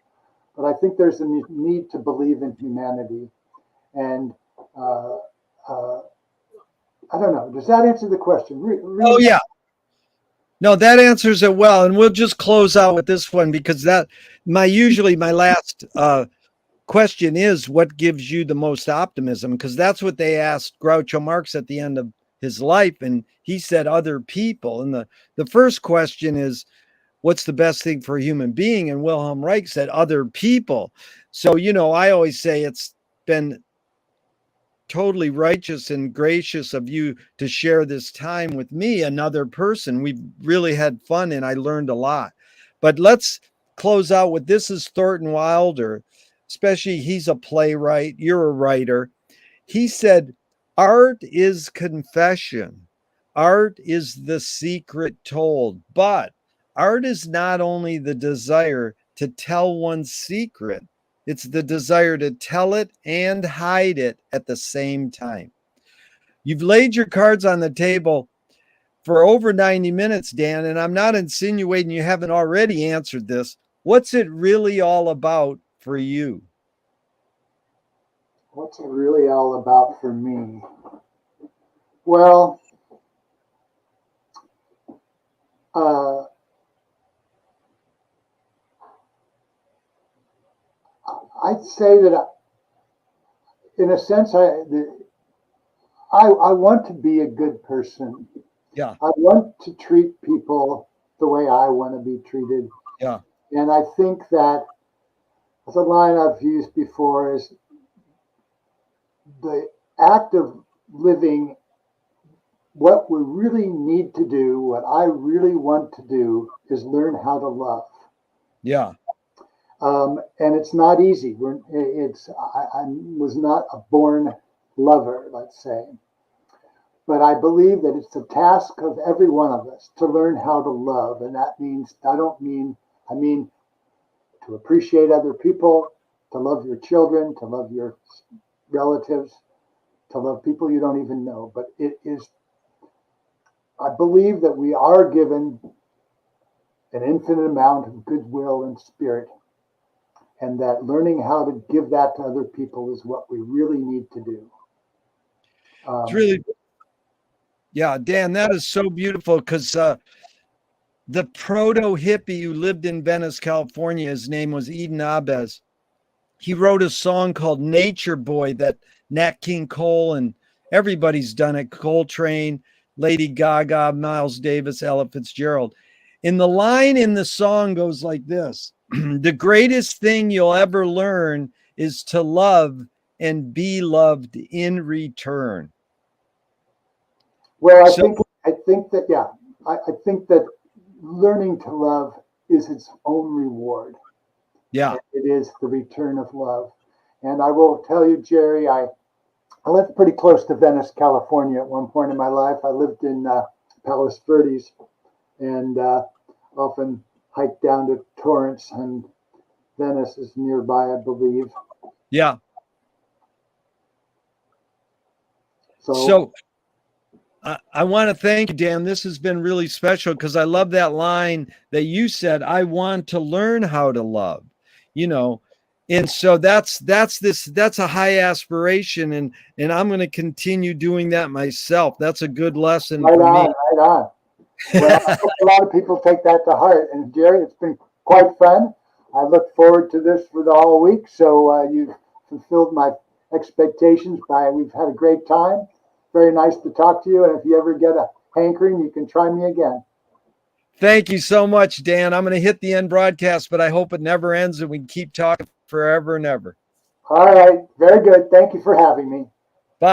but I think there's a need to believe in humanity, and I don't know. Does that answer the question? Oh, yeah. No, that answers it well. And we'll just close out with this one, because usually my last question is, what gives you the most optimism? Because that's what they asked Groucho Marx at the end of his life. And he said other people. And the first question is, what's the best thing for a human being? And Wilhelm Reich said other people. So, I always say it's been totally righteous and gracious of you to share this time with me, another person. We've really had fun and I learned a lot. But let's close out with, this is Thornton Wilder, especially he's a playwright, you're a writer. He said, art is confession. Art is the secret told, but art is not only the desire to tell one's secret, it's the desire to tell it and hide it at the same time. You've laid your cards on the table for over 90 minutes, Dan, and I'm not insinuating you haven't already answered this. What's it really all about for you? What's it really all about for me? Well, I'd say that, in a sense, I want to be a good person. Yeah. I want to treat people the way I want to be treated. Yeah. And I think that the line I've used before is the act of living. What we really need to do, what I really want to do, is learn how to love. Yeah. And it's not easy. I was not a born lover, let's say. But I believe that it's the task of every one of us to learn how to love. And that means, I mean to appreciate other people, to love your children, to love your relatives, to love people you don't even know. But it is, I believe that we are given an infinite amount of goodwill and spirit, and that learning how to give that to other people is what we really need to do. It's really, yeah, Dan, that is so beautiful because the proto hippie who lived in Venice, California, his name was Eden Abes. He wrote a song called Nature Boy that Nat King Cole and everybody's done it. Coltrane, Lady Gaga, Miles Davis, Ella Fitzgerald. And the line in the song goes like this: the greatest thing you'll ever learn is to love and be loved in return. Well, I think that, yeah, I think that learning to love is its own reward. Yeah. It is the return of love. And I will tell you, Jerry, I lived pretty close to Venice, California at one point in my life. I lived in Palos Verdes and often hiked down to Torrance, and Venice is nearby, I believe. Yeah. So I want to thank you, Dan. This has been really special because I love that line that you said, I want to learn how to love, and so that's a high aspiration, and I'm going to continue doing that myself. That's a good lesson for me. Right on. Well, I hope a lot of people take that to heart. And Jerry, it's been quite fun. I look forward to this for the whole week. So you've fulfilled my expectations. We've had a great time. Very nice to talk to you. And if you ever get a hankering, you can try me again. Thank you so much, Dan. I'm going to hit the end broadcast, but I hope it never ends and we can keep talking forever and ever. All right. Very good. Thank you for having me.